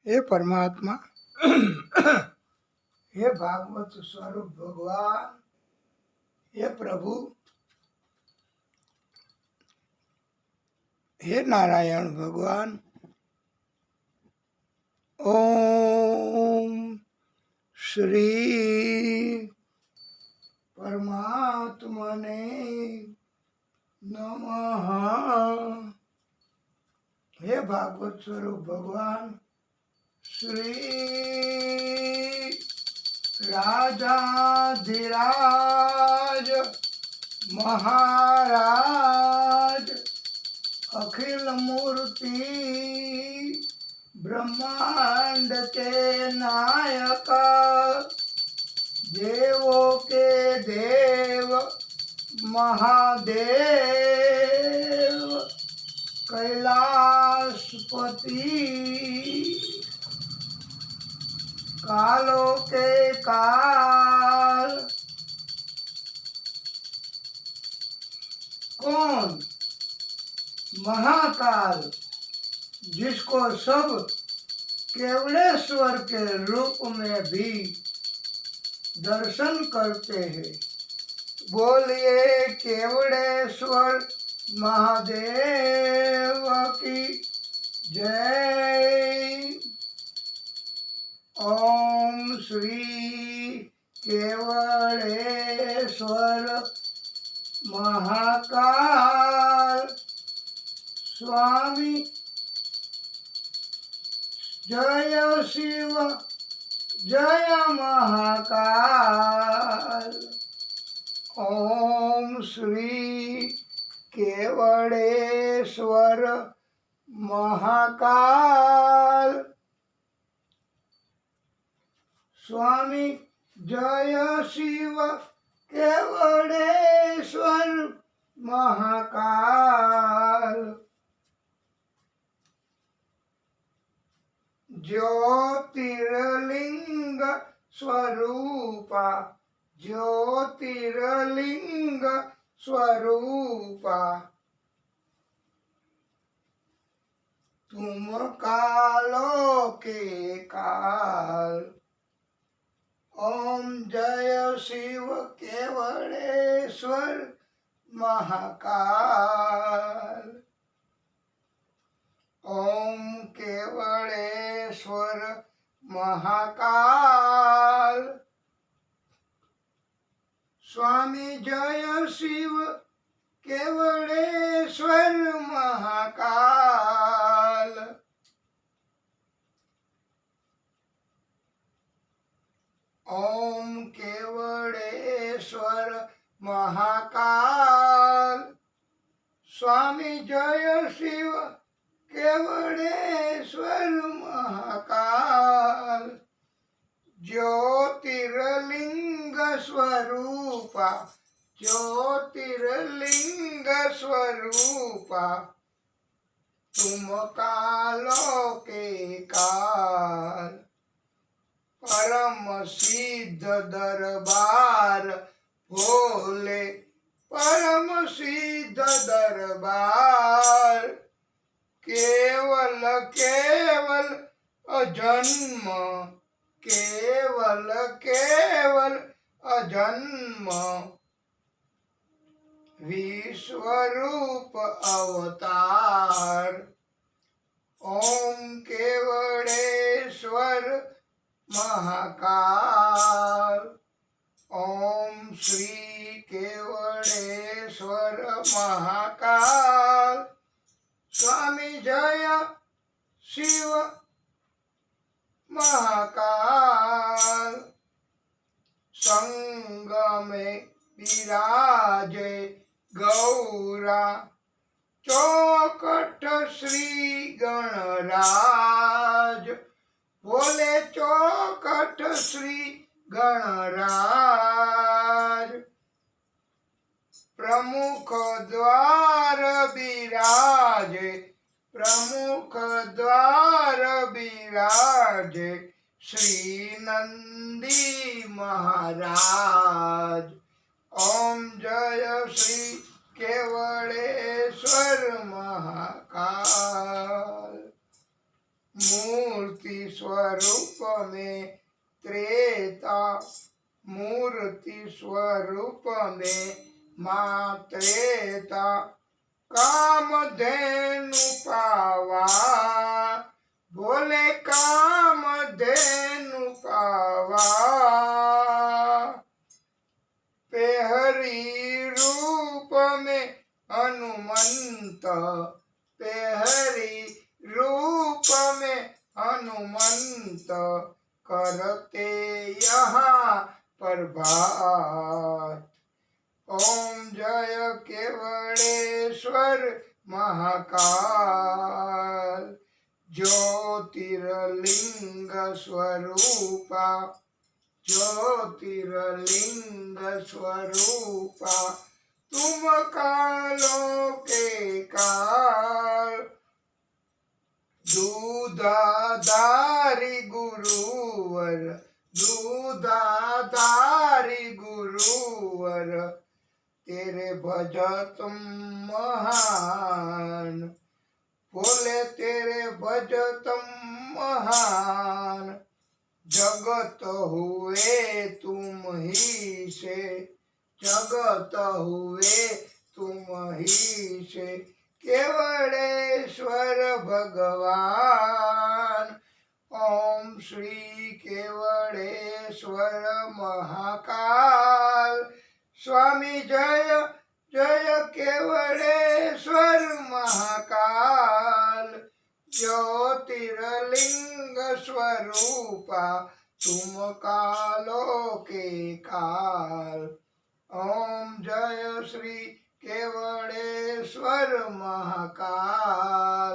हे परमात्मा, हे भागवत स्वरूप भगवान, हे प्रभु, हे नारायण भगवान। ओम श्री परमात्मने नमः। हे भागवत स्वरूप भगवान, श्री राजाधिराज महाराज, अखिल मूर्ति ब्रह्मांड के नायक, देवों के देव महादेव, कैलाशपति, कालों के काल, कौन? महाकाल, जिसको सब केवलेश्वर के रूप में भी दर्शन करते हैं। बोलिए केवलेश्वर महादेव की जय। ओम श्री केवलेश्वर महाकाल स्वामी जय शिव जय महाकाल। ओम श्री केवलेश्वर महाकाल स्वामी जय शिव केवलेश्वर महाकाल। ज्योतिर्लिंग स्वरूपा, ज्योतिर्लिंग स्वरूपा, तुम कालों के काल। ओम जय शिव केवलेश्वर महाकाल। ओम केवलेश्वर महाकाल स्वामी जय शिव केवलेश्वर महाकाल। ओम केवलेश्वर महाकाल स्वामी जय शिव केवलेश्वर महाकाल। ज्योतिर्लिंग स्वरूपा, ज्योतिर्लिंग स्वरूपा, तुम कालों के काल। परम सिद्ध दरबार भोले, परम सिद्ध दरबार, केवल केवल अजन्म, केवल केवल अजन्म, विश्वरूप अवतार। ओम केवलेश्वर महाकाल। ओम श्री केवलेश्वर महाकाल स्वामी जय शिव महाकाल। संग में विराजे गौरा, चौकट श्री गणराज, बोले चौकट श्री गणराज। प्रमुख द्वार विराजे, प्रमुख द्वार विराजे श्री नंदी महाराज। ओम जय श्री केवलेश्वर महाकाल। मूर्ति स्वरूप में त्रेता, मूर्ति स्वरूप में माँ त्रेता, कामधेनु पावा, बोले कामधेनु पावा, पेहरी रूप में हनुमंत, पेहरी रूप में हनुमंत, करते यहाँ प्रभात। ओम जय केवड़ेश्वर महाकाल, ज्योतिर्लिंग स्वरूपा, ज्योतिर्लिंग स्वरूपा, तुम कालों के काल, दूधाधारी गुरुवर, दूधाधारी गुरुवर, तेरे भजतम महान, बोले तेरे भजतम महान, जगत हुए तुम ही से, जगत हुए तुम ही से, केवड़ेश्वर भगवान। ओम श्री केवड़ेश्वर महाकाल स्वामी जय जय केवड़ेश्वर महाकाल, ज्योतिर्लिंग स्वरूपा, तुम कालों के काल। ओम जय श्री केवड़ेश्वर महाकाल,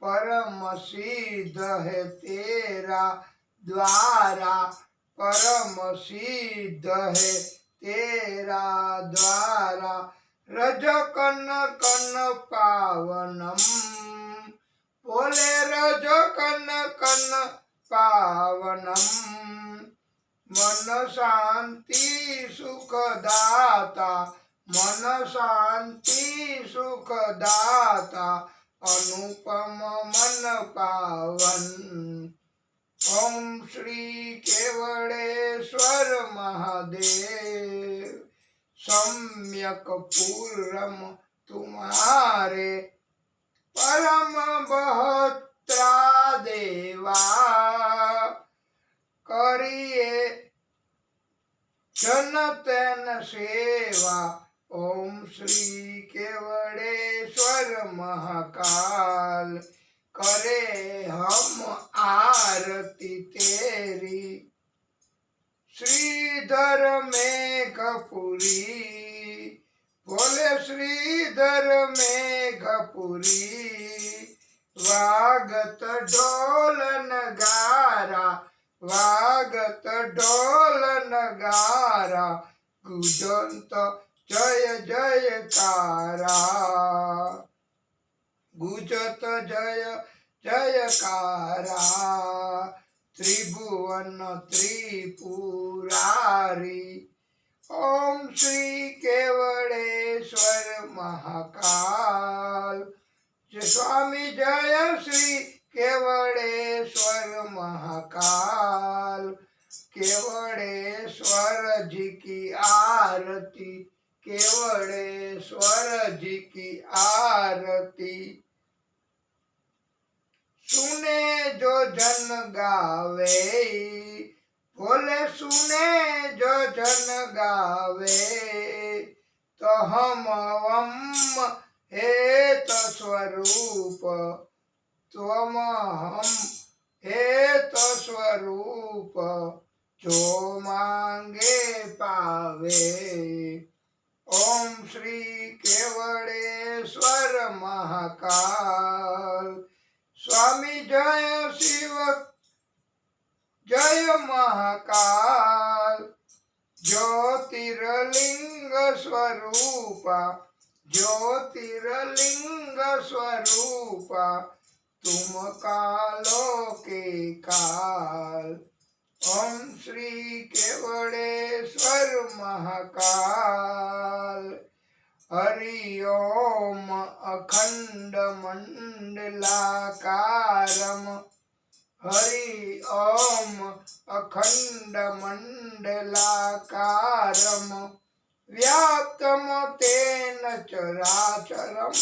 परम सिद्ध है तेरा द्वारा, परम सिद्ध है तेरा द्वारा, रज कन कन पावनम, बोले रज कन कन पावनम, मन शांति सुखदाता, मन शांति सुखदाता, अनुपम मन पावन। ओम श्री केवड़ेश्वर महादेव, सम्यक पूर्वम तुम्हारे, परम बहोत्रा देवा, करिए जनतन सेवा। ओम श्री केवड़ेश्वर महाकाल, करे हम आरती तेरी, श्रीधर मेघपुरी, बोले श्रीधर मेघपुरी, वागत ढोल नगारा, वागत ढोल नगारा, गुजंत जय जयकारा, गुजत जय जयकारा, त्रिभुवन त्रिपुरारी। ओम श्री केवड़ेश्वर महाकाल, स्वामी जय श्री केवड़ेश्वर महाकाल, केवड़ेश्वर जी की आरती, केवड़ेश्वर जी की आरती, सुने जो जन गावे, बोले सुने जो जन गावे, तो हम हेत स्वरूप, त्वम हम हेत स्वरूप, जो मांगे पावे। ओम श्री केवड़ेश्वर महाकाल, स्वामी जय शिव जय महाकाल, ज्योतिर्लिंग स्वरूपा, ज्योतिर्लिंग स्वरूपा, तुम कालों के काल। ओम श्री केवड़ेश्वर महाकाल, हरि ओम अखंड मंडलाकारम, हरि ओम अखंड मंडलाकारम व्याप्तम तेन चराचरम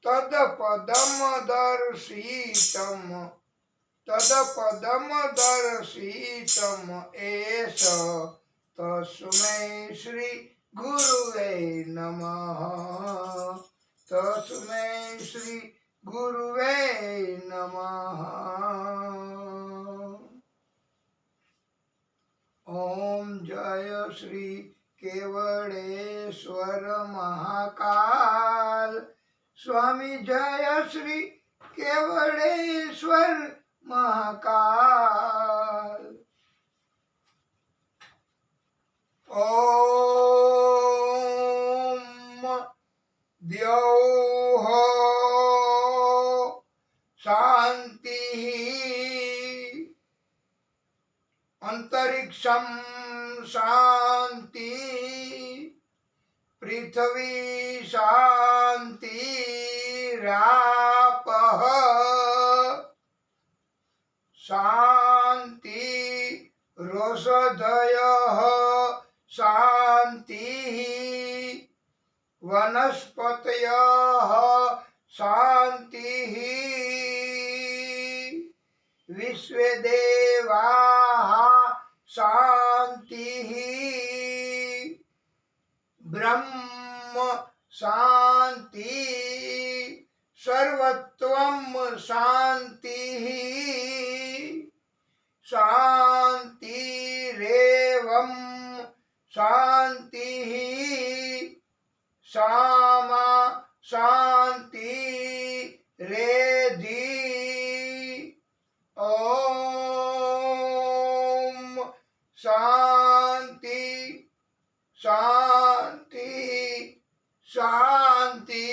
तदपदम दर्शितम एष तस्मै श्री गुरुवे नमः तस्मै श्री गुरुवे नमः। ओम जय श्री केवड़ेश्वर महाकाल स्वामी जय श्री केवड़ेश्वर महाकाल। ओम द्यौः शांति अंतरिक्षं शांति पृथ्वी शांति रापः शांति रोषधयः शांति वनस्पतयः शांति विश्वदेवाः शांति ब्रह्म शांति सर्वत्वं शांति शांतिरेवं शांति सामा शांति रेधि ओम शांति शांति शांति।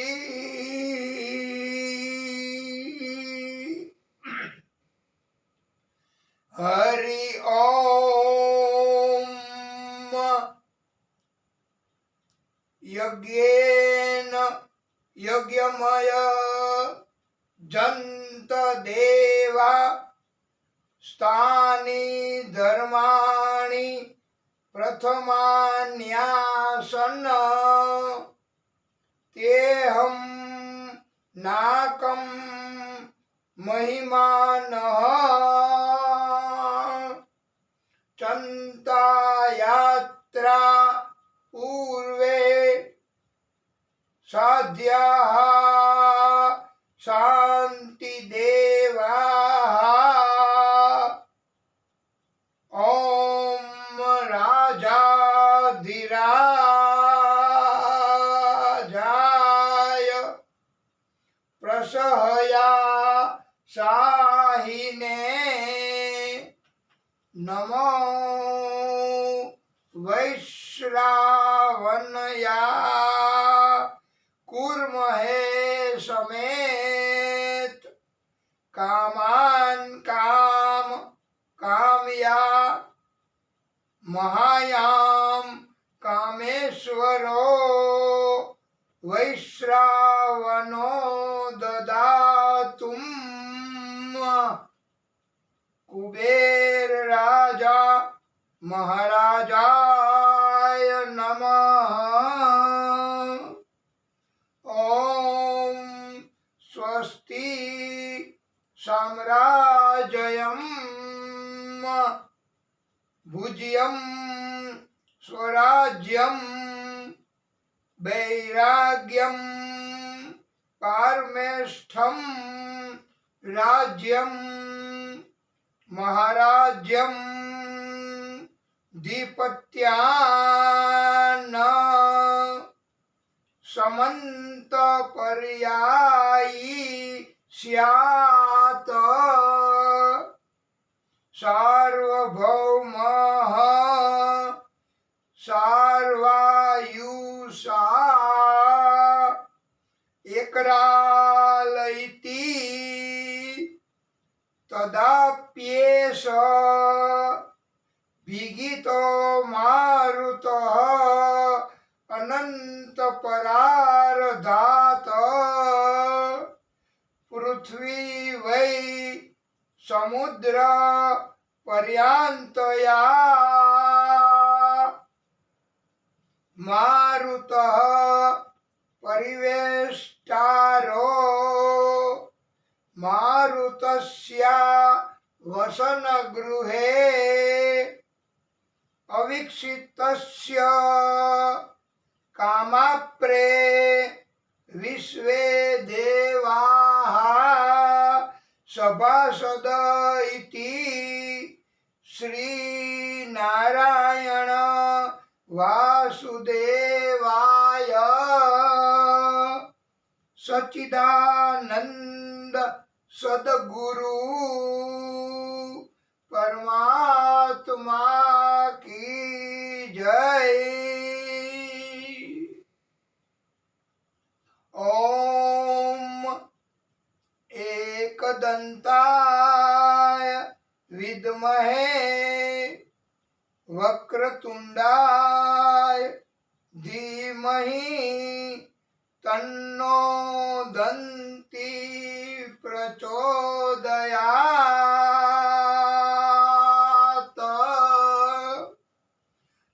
हरि ओम यज्ञेन यज्ञमय जन्त देवा स्थानि धर्माणि प्रथमान्यासन तेहं नाकं महिमानः चन्तायात्रा पूर्वे साध्याः शान्तिदेवाः ॐ राजाधिराजाय प्रसहया शाहिने नमो वैश्रावणया कुर्महे समेत कामान काम कामया महायाम कामेश्वरो वैश्रावणो ददातुम कुबेर राजा महाराजाय नमः। ओम स्वस्ति साम्राज्यं भुज्यं स्वराज्यं वैराग्यं पारमेष्ठं राज्यं महाराज्यं दीपत्यान समंत पर्यायी स्यात् सार्वभौमः सार्वायुषा एकराल इति तदाप्येष विगितो मारुतः अनंत परार्धात पृथ्वी वै समुद्र पर्यन्तया मारुतः परिवेष्टारो मारुतस्य वसनगृहे अवीक्षितस्य कामाप्रे विश्वे देवाः सभासद इति श्रीनारायण वासुदेवाय सच्चिदानंद सद्गुरु परमात्मा की जय। ओम एकदंताय विद्महे वक्रतुंडाय धीमहि तन्नो दन्ति प्रचोदयात्।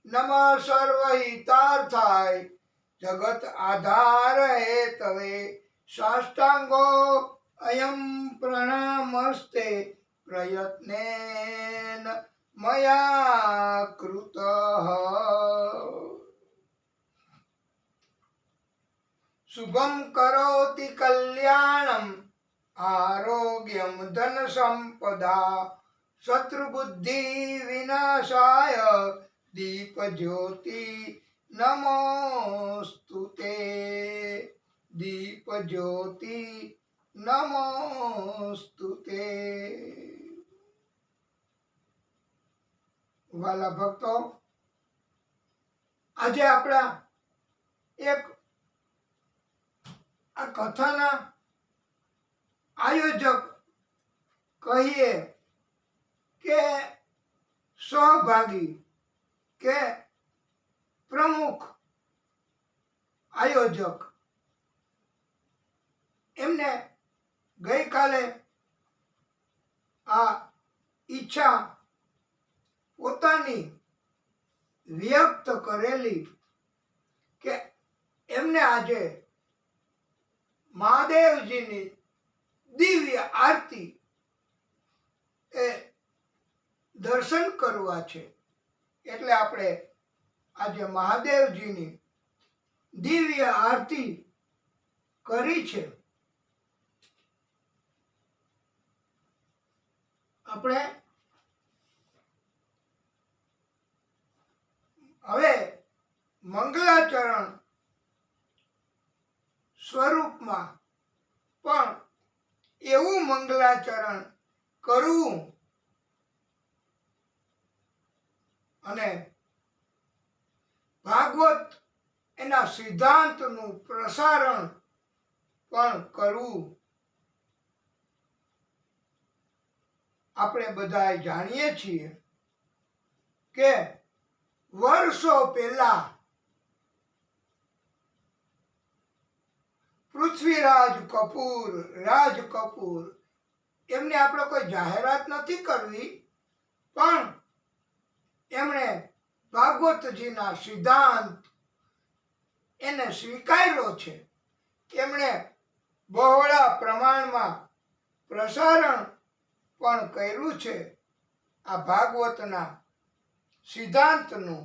नमः सर्वहितार्थाय जगत आधार हेतवे साष्टांगो अयं प्रणामस्ते प्रयत्नेन मया कृतः। शुभं करोति कल्याणं आरोग्यं धन संपदा शत्रुबुद्धि विनाशाय दीप ज्योति नमोस्तुते दीप ज्योति नमोस्तुते। वाला भक्तो, આજે આપણા એક આ કથાના આયોજક કહીએ કે સહભાગી કે પ્રમુખ આયોજક એમને ગઈકાલે આ ઈચ્છા પોતાની વ્યક્ત કરેલી કે એમને આજે મહાદેવજીની દિવ્ય આરતી એ દર્શન કરવા છે, એટલે આપણે આજે મહાદેવજીની દિવ્ય આરતી કરી છે। આપણે હવે મંગલાચરણ સ્વરૂપમાં પણ એવું મંગલાચરણ કરવું અને ભાગવત એના સિદ્ધાંતનું પ્રસારણ પણ કરવું। આપણે બધા જાણીએ છીએ કે વર્ષો પહેલા પૃથ્વીરાજ કપૂર રાજ કપૂર એમને આપણે કોઈ જાહેરાત નથી કરવી, પણ એમણે ભાગવતજીના સિદ્ધાંત એને સ્વીકાર્યો છે। એમણે બહોળા પ્રમાણમાં પ્રસારણ પણ કર્યું છે આ ભાગવતના સિદ્ધાંતનું।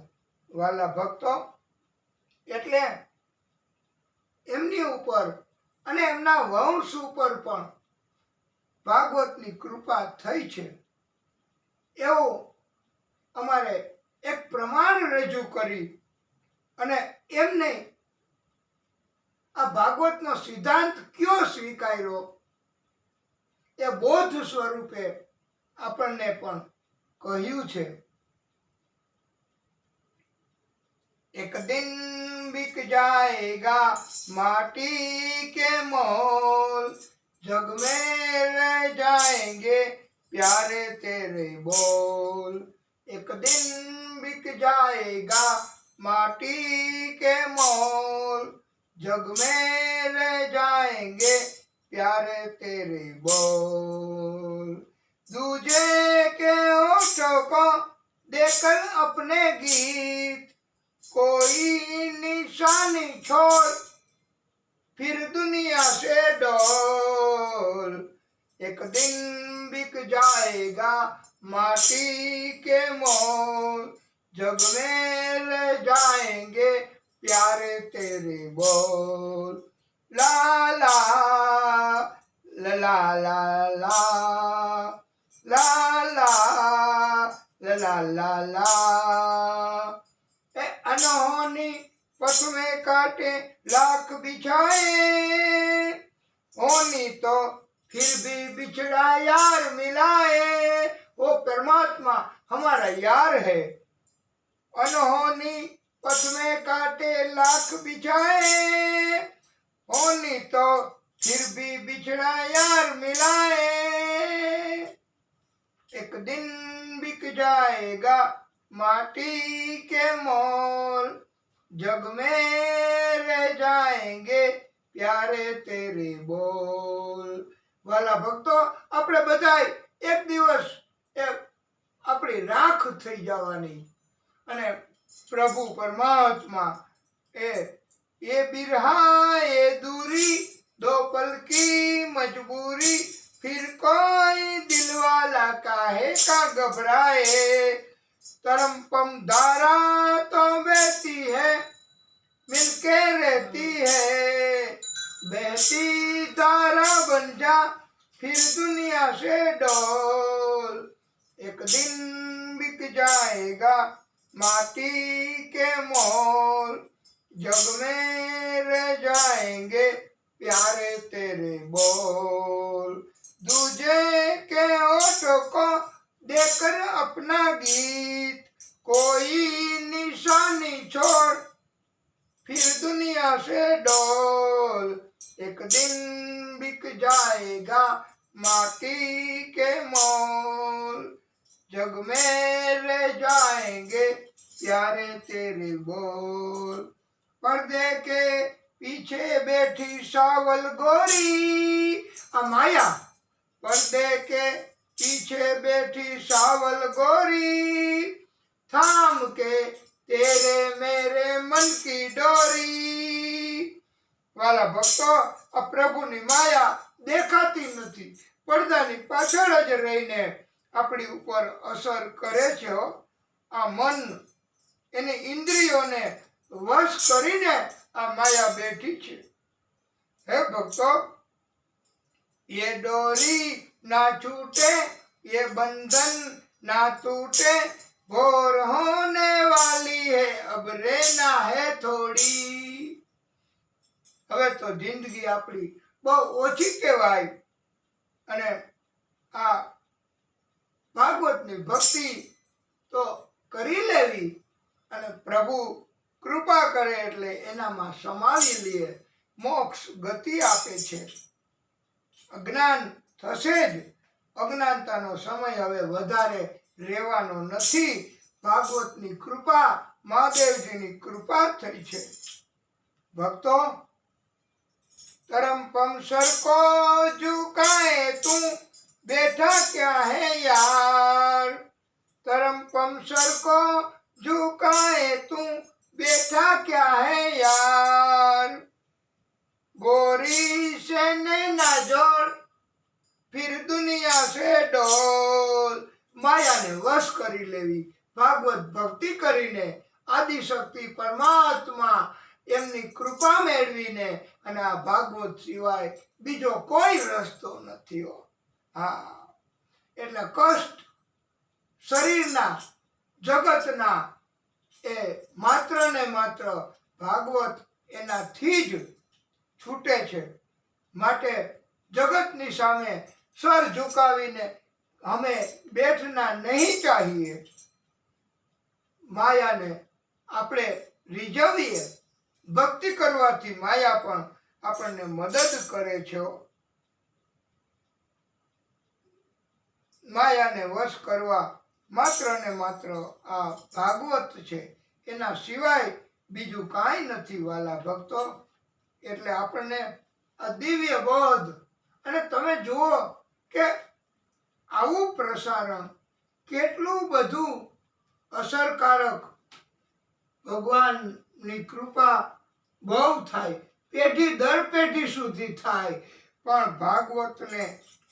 વાલા ભક્તો, એટલે એમની ઉપર અને એમના વંશ ઉપર પણ ભાગવતની કૃપા થઈ છે એવું અમારે એક પ્રમાણ રજૂ કરી અને એમને આ ભાગવતનો સિદ્ધાંત કયો સ્વીકાર્યો એ બોધ સ્વરૂપે આપણને પણ કહ્યું છે। एक दिन बिक जाएगा माटी के मोल जग में रह जाएंगे प्यारे तेरे बोल। एक दिन बिक जाएगा माटी के मोल जग में रह जाएंगे प्यारे तेरे बोल। दूजे के होठों को देकर अपने गीत, कोई निशानी छोड़ फिर दुनिया से डोल। एक दिन बिक जाएगा माटी के मोल, जग में रह जाएंगे प्यारे तेरे बोल। ला ला ला ला ला ला ला ला ला ला। अनहोनी पथ में काटे लाख बिछाए, होनी तो फिर भी बिछड़ा यार मिलाए। वो परमात्मा हमारा यार है। अनहोनी पथ में काटे लाख बिछाए, होनी तो फिर भी बिछड़ा यार मिलाए। एक दिन बिक जाएगा माटी के मोल, जग में रह जाएंगे प्यारे तेरे बोल। वाला भक्तो, આપણે બધાય એક દિવસ આપણી રાખ થઈ જવાની અને પ્રભુ પરમાત્મા એ બિરહા એ दूरी दो पल की मजबूरी, फिर कोई दिलवाला काहे का घबराए। तरम पम धारा तो बहती है मिलके रहती है, बहती धारा बन जा फिर दुनिया से डोल। एक दिन बिक जाएगा माटी के मोल, जग में रह जाएंगे प्यारे तेरे बोल। दूजे के होठों को देकर अपना गीत, कोई निशानी छोड़ फिर दुनिया से डोल। एक दिन बिक जाएगा माटी के मोल, जग में रह जाएंगे प्यारे तेरे बोल। पर्दे के पीछे बैठी सावल गोरी, माया पर्दे के पीछे बैठी सावल गोरी, थाम के तेरे मेरे मन की डोरी। वाला भक्तो, आ प्रभुની માયા દેખાતી નથી, પડદાની પાછળ જ રહીને આપણી ઉપર અસર કરે છે। આ મન એની ઇન્દ્રિયોને વશ કરીને આ માયા બેઠી છે। હે ભક્તો, ये डोरी ना छूटे, ये बंधन ना टूटे, भोर होने वाली है अब रहना है थोड़ी। હવે તો જિંદગી આપણી બહુ ઓછી કહેવાય અને આ ભાગવતની ભક્તિ તો કરી લેવી અને પ્રભુ કૃપા કરે એટલે એનામાં સમાવી લે, મોક્ષ ગતિ આપે છે। અજ્ઞાન થશે જ, અજ્ઞાનતાનો સમય હવે વધારે રહેવાનો નથી। ભાગવતની કૃપા, મહાદેવજીની કૃપા થઈ છે। ભક્તો, तरम पम सर को झुकाए तू बैठा क्या है यार, तरम पम सर को झुकाए तू बैठा क्या है यार। गोरी से नैना जोड़ फिर दुनिया से डोल। माया ने वश करी लेवी, भागवत भक्ति करीने आदिशक्ति परमात्मा એમની કૃપા મેળવીને અને આ ભાગવત સિવાય બીજો કોઈ રસ્તો નથી। હા, એટલે કષ્ટ શરીરના જગતના એ માત્ર ને માત્ર ભાગવત એનાથી જ છૂટે છે। માટે જગતની સામે સર ઝુકાવીને અમે બેઠના નહીં ચાહીએ। માયાને આપણે રીઝવીએ। ભક્તિ કરવાથી માયા પણ આપણને મદદ કરે છે। માયાને વશ કરવા માત્ર ને માત્ર આ ભાગવત છે, એના સિવાય બીજું કાંઈ નથી વાલા ભક્તો। એટલે આપણને આ દિવ્ય બોધ અને તમે જુઓ કે આવું પ્રસારણ કેટલું બધું અસરકારક, ભગવાનની કૃપા બહુ થાય, પેઢી દર પેઢી સુધી થાય. પણ ભાગવતને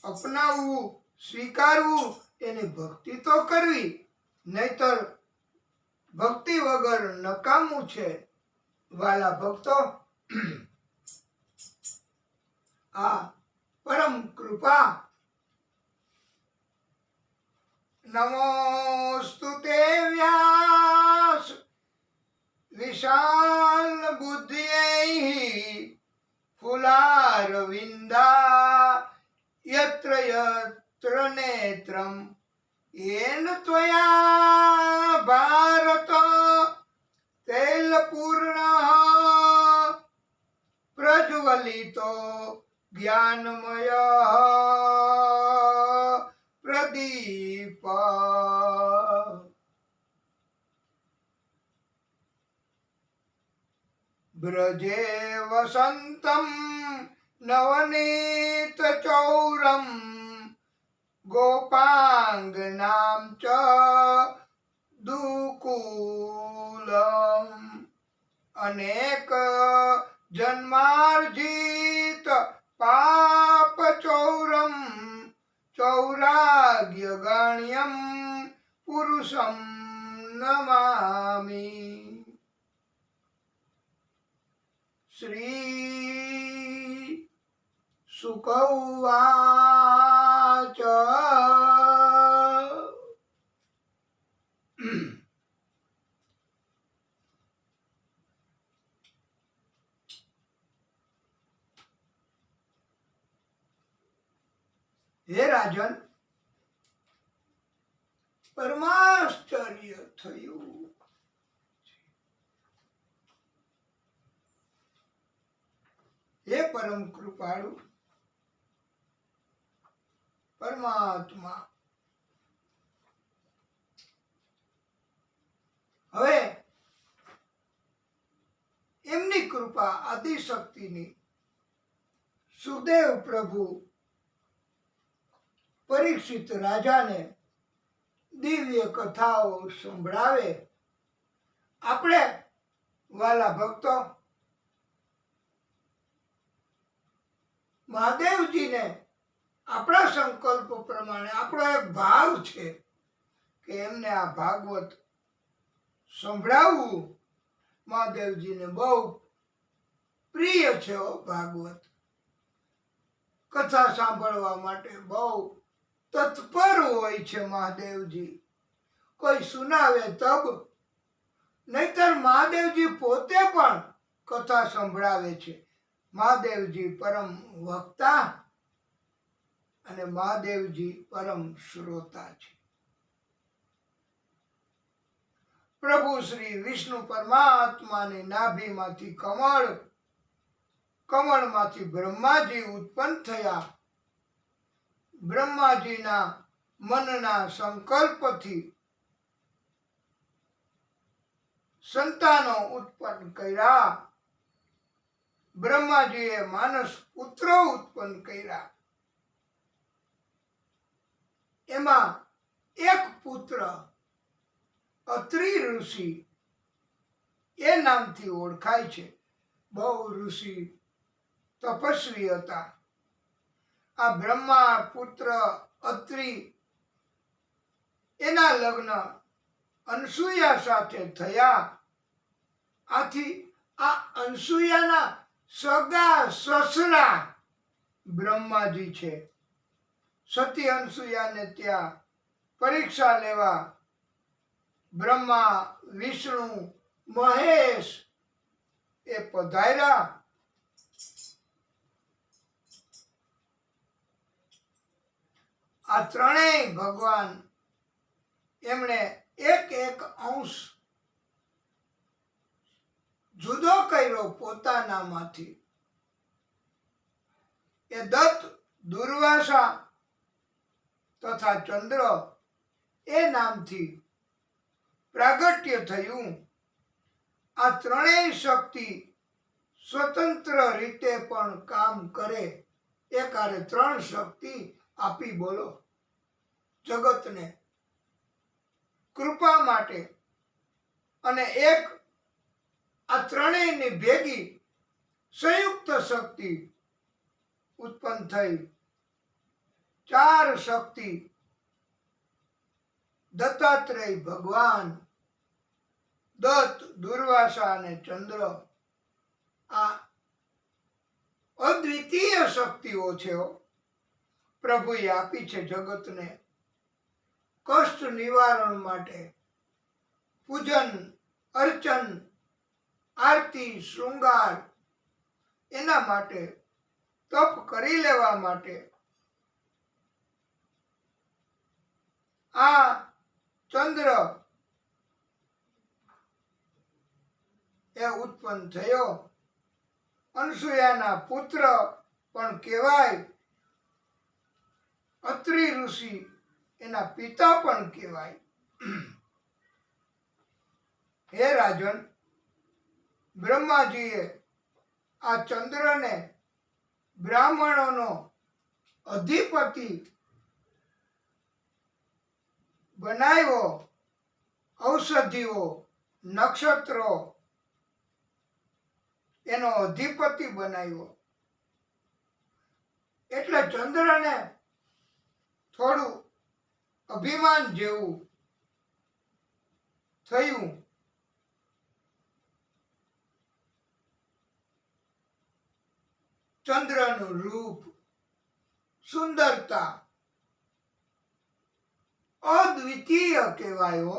અપનાવવું, સ્વીકારવું, એની ભક્તિ તો કરવી, નહીતર ભક્તિ વગર નકામું છે. વાલા ભક્તો, આ પરમ કૃપા. નમોસ્તુતે વ્યાસ વિશાલ બુદ્ધ્યૈ ફુલારવિંદા યત્ર યત્ર નેત્રમ येन त्वया भारत तैलपूर्णः प्रज्वलितो ज्ञानमयः प्रदीप. ब्रजे वसन्तं नवनीतचौरम् गोपांगनां च दुकूलम् अनेक जन्मार्जित पाप चौरम चौराग्यगण्यं पुरुषं नमामि. श्री शुक उवाच. हे राजन, परमाश्चर्य थયું. हे परम कृपाळु પરમાત્મા, હવે એમની કૃપા આદિશક્તિની સુદેવ પ્રભુ પરીક્ષિત રાજાને દિવ્ય કથાઓ સંભળાવે. આપણે વાલા ભક્તો મહાદેવજીને આપણા સંકલ્પ પ્રમાણે આપણો એક ભાવ છે કે એમને આ ભાગવત સંભળાવવું. મહાદેવજીને બહુ પ્રિય છે ભાગવત. કથા સાંભળવા માટે બહુ તત્પર હોય છે મહાદેવજી. કોઈ સુનાવે તબ, નહીતર મહાદેવજી પોતે પણ કથા સંભળાવે છે. મહાદેવજી પરમ વક્તા અને મહાદેવજી પરમ શ્રોતા છે. પ્રભુ શ્રી વિષ્ણુ પરમાત્માની નાભીમાંથી કમળ, કમળમાંથી બ્રહ્માજી ઉત્પન્ન થયા. બ્રહ્માજીના મનના સંકલ્પથી સંતાનો ઉત્પન્ન કર્યા. બ્રહ્માજીએ માનસ પુત્રો ઉત્પન્ન કર્યા. એમાં એક પુત્ર અત્રિ ઋષિ એ નામથી ઓળખાય છે. બહુ ઋષિ તપસ્વી હતા. આ બ્રહ્મા પુત્ર અત્રિ એના લગ્ન અનસૂયા સાથે થયા. આથી આ અનસૂયાના સગા સસરા બ્રહ્માજી છે. સતી અનસૂયાને ત્યાં પરીક્ષા લેવા બ્રહ્મા, વિષ્ણુ, મહેશ એ પધાર્યા. આ ત્રણેય ભગવાન એમણે એક એક અંશ જુદો કર્યો પોતાનામાંથી. એ દત્ત, દુર્વાસા તથા ચંદ્ર એ નામથી પ્રાગટ્ય થયું. આ ત્રણેય શક્તિ સ્વતંત્ર રીતે પણ કામ કરે. એકારે ત્રણ શક્તિ આપી બોલો. જગતને કૃપા માટે અને એક આ ત્રણેયની ભેગી સંયુક્ત શક્તિ ઉત્પન્ન થઈ. ચાર શક્તિ દત્તાત્રેય ભગવાન, દત્ત, દુર્વાસા અને ચંદ્ર આ અદ્વિતીય શક્તિઓ છે. પ્રભુએ આપી છે જગતને કષ્ટ નિવારણ માટે. પૂજન, અર્ચન, આરતી, શૃંગાર એના માટે, તપ કરી લેવા માટે. આ ચંદ્ર એ ઉત્પન્ન થયો. અનસૂયાના પુત્ર પણ કહેવાય, અત્રિ ઋષિ એના પિતા પણ કહેવાય. હે રાજન, બ્રહ્માજીએ આ ચંદ્રને બ્રાહ્મણોનો અધિપતિ બનાવ્યો. ઔષધિઓ, નક્ષત્રો એનો અધિપતિ બનાવ્યો. એટલે ચંદ્રને થોડું અભિમાન જેવું થયું. ચંદ્રનું રૂપ, સુંદરતા અદ્વિતીય કહેવાયો.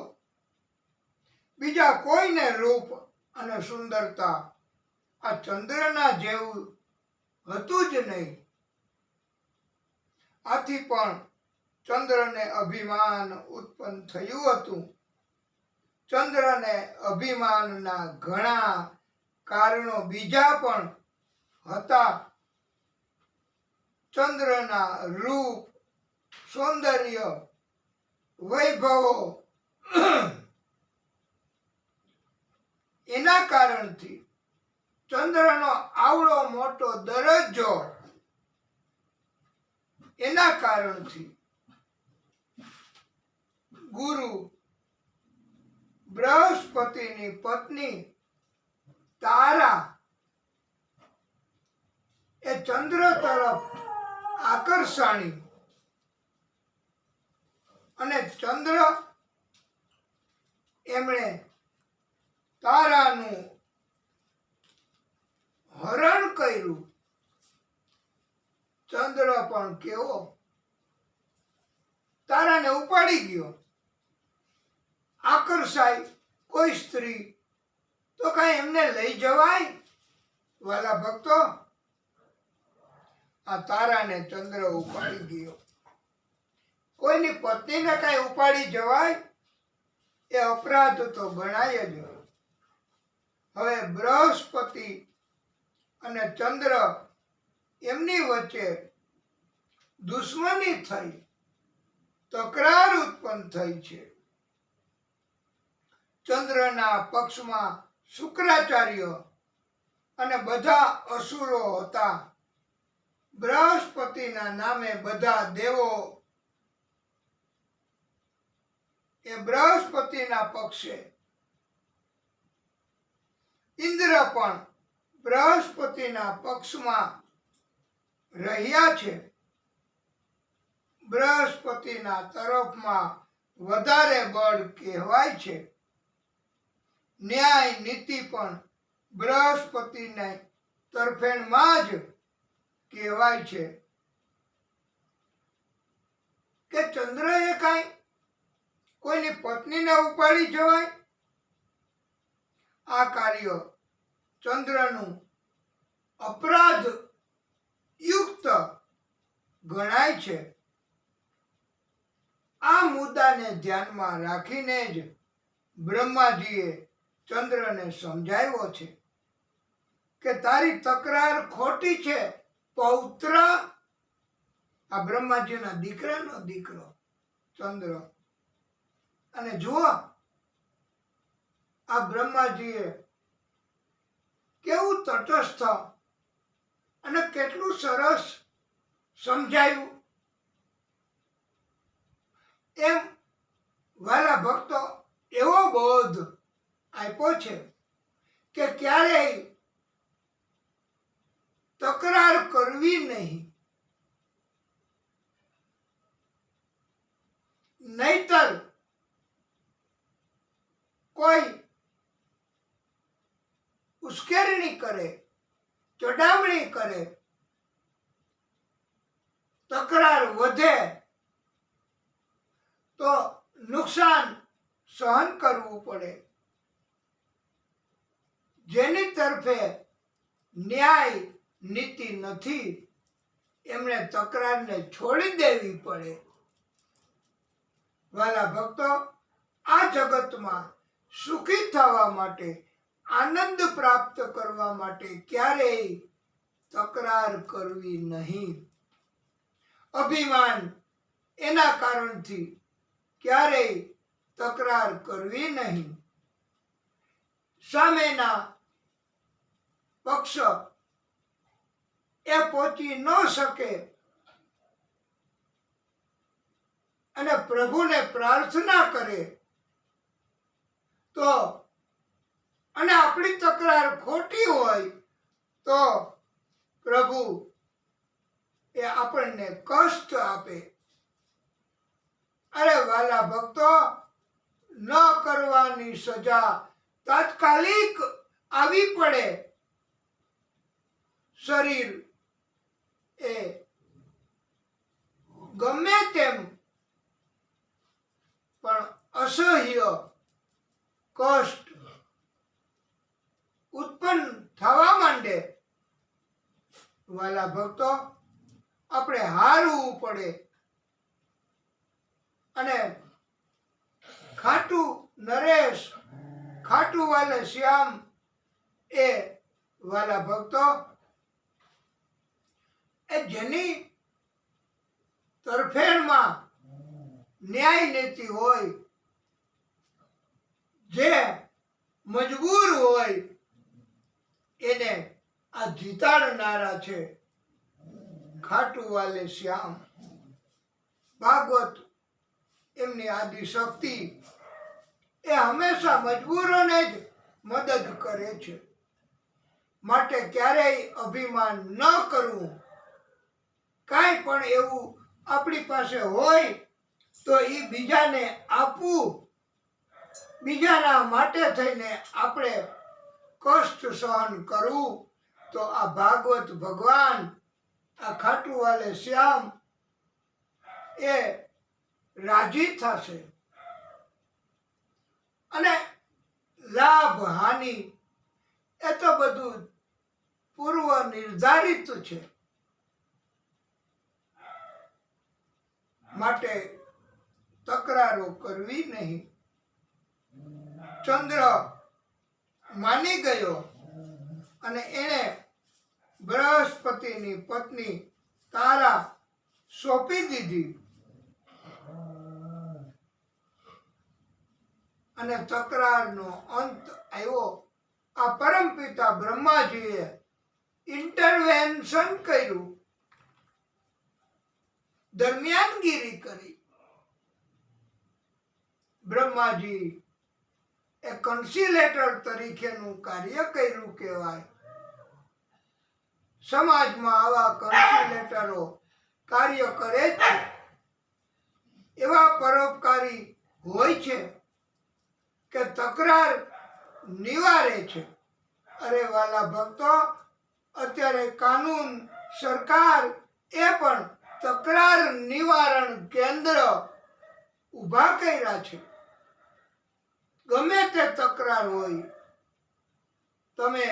બીજા કોઈને રૂપ અને સુંદરતા આ ચંદ્રના જેવું હતું જ નહીં. આથી પણ ચંદ્રને અભિમાન ઉત્પન્ન થયું હતું. ચંદ્રને અભિમાનના ઘણા કારણો બીજા પણ હતા. ચંદ્રના રૂપ, સૌંદર્ય, વૈભવો એના કારણથી ચંદ્રનો આવડો મોટો દરજ્જો એના કારણથી ગુરુ બૃહસ્પતિની પત્ની તારા એ ચંદ્ર તરફ આકર્ષાણી અને ચંદ્ર એમણે તારાનું હરણ કર્યું. ચંદ્ર પણ કેવો તારાને ઉપાડી ગયો. આકર્ષાય કોઈ સ્ત્રી તો કઈ એમને લઈ જવાય? વાલા ભક્તો, આ તારાને ચંદ્ર ઉપાડી ગયો. કોઈની પત્નીને કઈ ઉપાડી જવાય? એ અપરાધ તો ગણાય જ. હવે બૃહસ્પતિ અને ચંદ્ર એમની વચ્ચે દુશ્મની થઈ, તકરાર ઉત્પન્ન થઈ છે. ચંદ્રના પક્ષમાં શુક્રાચાર્ય અને બધા અસુરો હતા. બૃહસ્પતિના નામે બધા દેવો એ બૃહસ્પતિના પક્ષે. ઇન્દ્ર પણ બૃહસ્પતિના પક્ષમાં રહ્યા છે. બૃહસ્પતિના તરફમાં વધારે બળ કહેવાય છે. ન્યાય નીતિ પણ બૃહસ્પતિને તરફેણમાં જ કહેવાય છે. કે ચંદ્રએ કાંઈ કોઈની પત્નીને ઉપાડી જવાય? આ કાર્ય ચંદ્રનું અપરાધ યુક્ત ગણાય છે. આ મુદ્દાને ધ્યાનમાં રાખીને જ બ્રહ્માજીએ ચંદ્રને સમજાવ્યો છે કે તારી તકરાર ખોટી છે પૌત્ર. આ બ્રહ્માજીના દીકરાનો દીકરો ચંદ્ર. અને જુઓ, આ બ્રહ્માજીએ કેવું તટસ્થ અને કેટલું સરસ સમજાયું. એમ વાલા ભક્તો એવો બોધ આપ્યો છે કે ક્યારેય તકરાર કરવી નહીં, નહીતર કોઈ ઉશ્કેરણી કરે, ચડાવણી કરે, તકરાર વધે તો નુકસાન સહન કરવું પડે. જેની તરફે ન્યાય નીતિ નથી એમણે તકરારને છોડી દેવી પડે. વાલા ભક્તો, આ જગતમાં સુખી થવા માટે, આનંદ પ્રાપ્ત કરવા માટે ક્યારેય તકરાર કરવી નહીં. અભિમાન એના કારણથી ક્યારેય તકરાર કરવી નહીં. સામેના પક્ષ એ પહોંચી ન શકે અને પ્રભુને પ્રાર્થના કરે તો, અને આપણી તકરાર ખોટી હોય તો પ્રભુ એ આપણને કષ્ટ આપે. અરે વાલા ભક્તો, ન કરવાની સજા તાત્કાલિક આવી પડે. શરીર એ ગમે તેમ પણ અસહ્ય કષ્ટ ઉત્પન્ન થવા માંડે. વાલા ભક્તો, આપણે હારવું પડે અને ખાટુ નરેશ, ખાટુ વાલે શ્યામ એ વાલા ભક્તો એ જેની તરફેણમાં ન્યાય નીતિ હોય, જે મજબૂર હોય એને આ જીતાડનારા છે. ખાટુ વાલે શ્યામ ભાગવત એમની આદિ શક્તિ એ હંમેશા મજબૂરોને જ મદદ કરે છે. માટે ક્યારેય અભિમાન ન કરવું. કાંઈ પણ એવું આપણી પાસે હોય તો એ બીજાને આપવું. બીજાના માટે થઈને આપણે કષ્ટ સહન કરવું તો આ ભાગવત ભગવાન, આ ખાટુ વાલે શ્યામ એ રાજી થશે. અને લાભ હાનિ એ તો બધું પૂર્વ નિર્ધારિત છે. માટે તકરારો કરવી નહીં. ચંદ્ર માની ગયો અને એણે બૃહસ્પતિની પત્ની તારા સોંપી દીધી અને તકરારનો અંત આવ્યો. આ પરમપિતા બ્રહ્માજીએ ઇન્ટરવેન્શન કર્યું, દરમિયાનગીરી કરી. બ્રહ્માજી એ કન્સિલેટર તરીકેનું કાર્ય કર્યું કહેવાય. સમાજમાં આવા કન્સિલેટરો કાર્ય કરે છે, એવા પરોપકારી હોય છે કે તકરાર નિવારે છે. અરે વાલા ભક્તો, અત્યારે કાનૂન, સરકાર એ પણ તકરાર નિવારણ કેન્દ્ર ઊભા કર્યા છે. ગમે તે તકરાર હોય તમે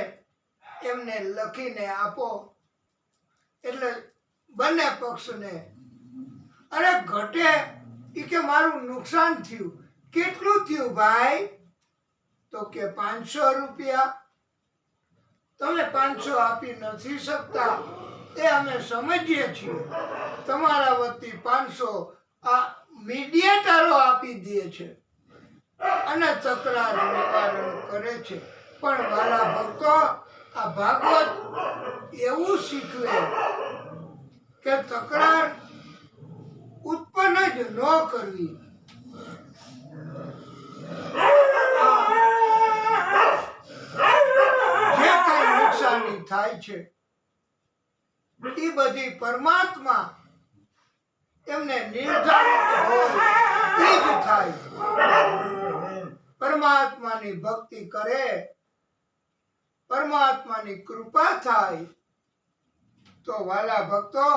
એમને લખીને આપો એટલે બંને પક્ષને, અરે ઘટે ઈ કે મારું નુકસાન થયું. કેટલું થયું ભાઈ? તો કે 500 રૂપિયા. તમે 500 આપી નથી શકતા એ અમે સમજીએ છીએ. તમારા વતી 500 આ મીડિયેટરો આપી દે છે અને તકરાર નિવારણ કરે છે. પણ વાલા ભક્તો, આ ભાગવત એવું શીખવે કે તકરાર ઉત્પન્ન જ ન કરવી. છે એ બધી પરમાત્મા એમને નિર્ધારિત હોય એ જ થાય. પરમાત્માની ભક્તિ કરે, પરમાત્માની કૃપા થાય તો વાલા ભક્તો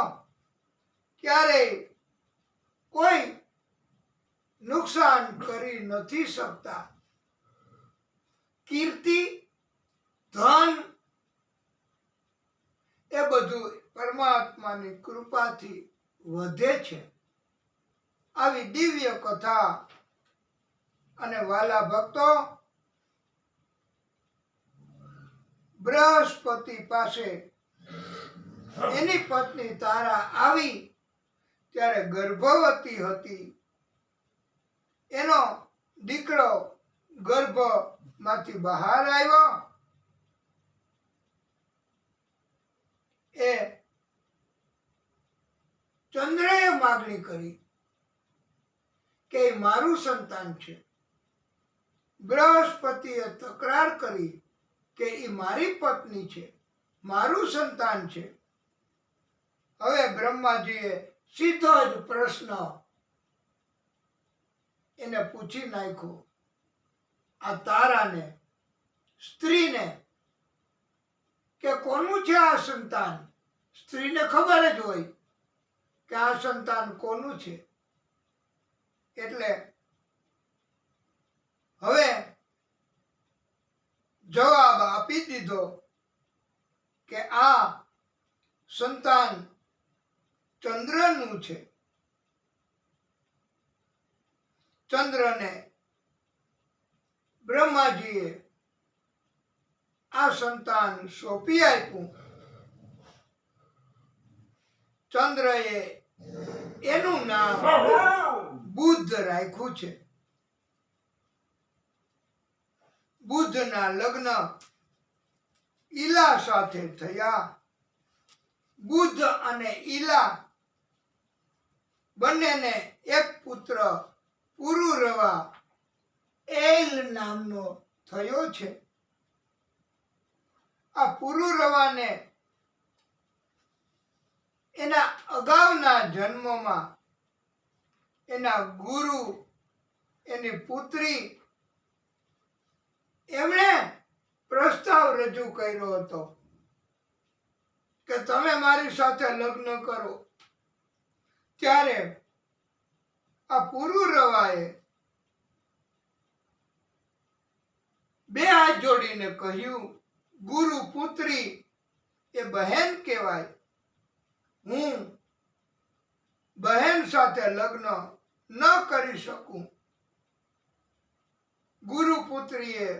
ક્યારેય કોઈ નુકસાન કરી નથી શકતા. કીર્તિ, ધન એ બધું પરમાત્માની કૃપાથી વધે છે. આવી દિવ્ય કથા. અને વાલા ભક્તો, બૃહસ્પતિ પાસે એની પત્ની તારા આવી ત્યારે ગર્ભવતી હતી. એનો દીકરો ગર્ભમાંથી બહાર આવ્યો. એ ચંદ્રએ માગણી કરી કે એ મારું સંતાન છે. બૃહસ્પતિએ તકરાર કરી કે એ મારી પત્ની છે, મારું સંતાન છે. હવે બ્રહ્માજીએ સીધો જ પ્રશ્ન એને પૂછી નાખ્યો આ તારાને, સ્ત્રીને, કે કોનું છે આ સંતાન. સ્ત્રીને ખબર જ હોય કે આ સંતાન કોનું છે. એટલે હવે જવાબ આપી દીધો કે આ સંતાન ચંદ્રનું છે. ચંદ્રને બ્રહ્માજીએ આ સંતાન સોંપી આપ્યું. ચંદ્રએ એનું નામ બુધ રાખ્યું છે. બુધના લગ્ન ઈલા સાથે થયા. બુધ અને ઈલા બંનેને એક પુત્ર પુરુરવા એલ નામનો થયો છે. આ પુરુરવાને એના અગાઉના જન્મમાં એના ગુરુ, એની પુત્રી, એમણે પ્રસ્તાવ રજૂ કર્યો હતો કે તમે મારી સાથે લગ્ન કરો. ત્યારે આ પુરુરવાએ બે હાથ જોડીને કહ્યું, ગુરુ પુત્રી એ બહેન કહેવાય. હું બહેન સાથે લગ્ન ન કરી શકું. ગુરુ પુત્રીએ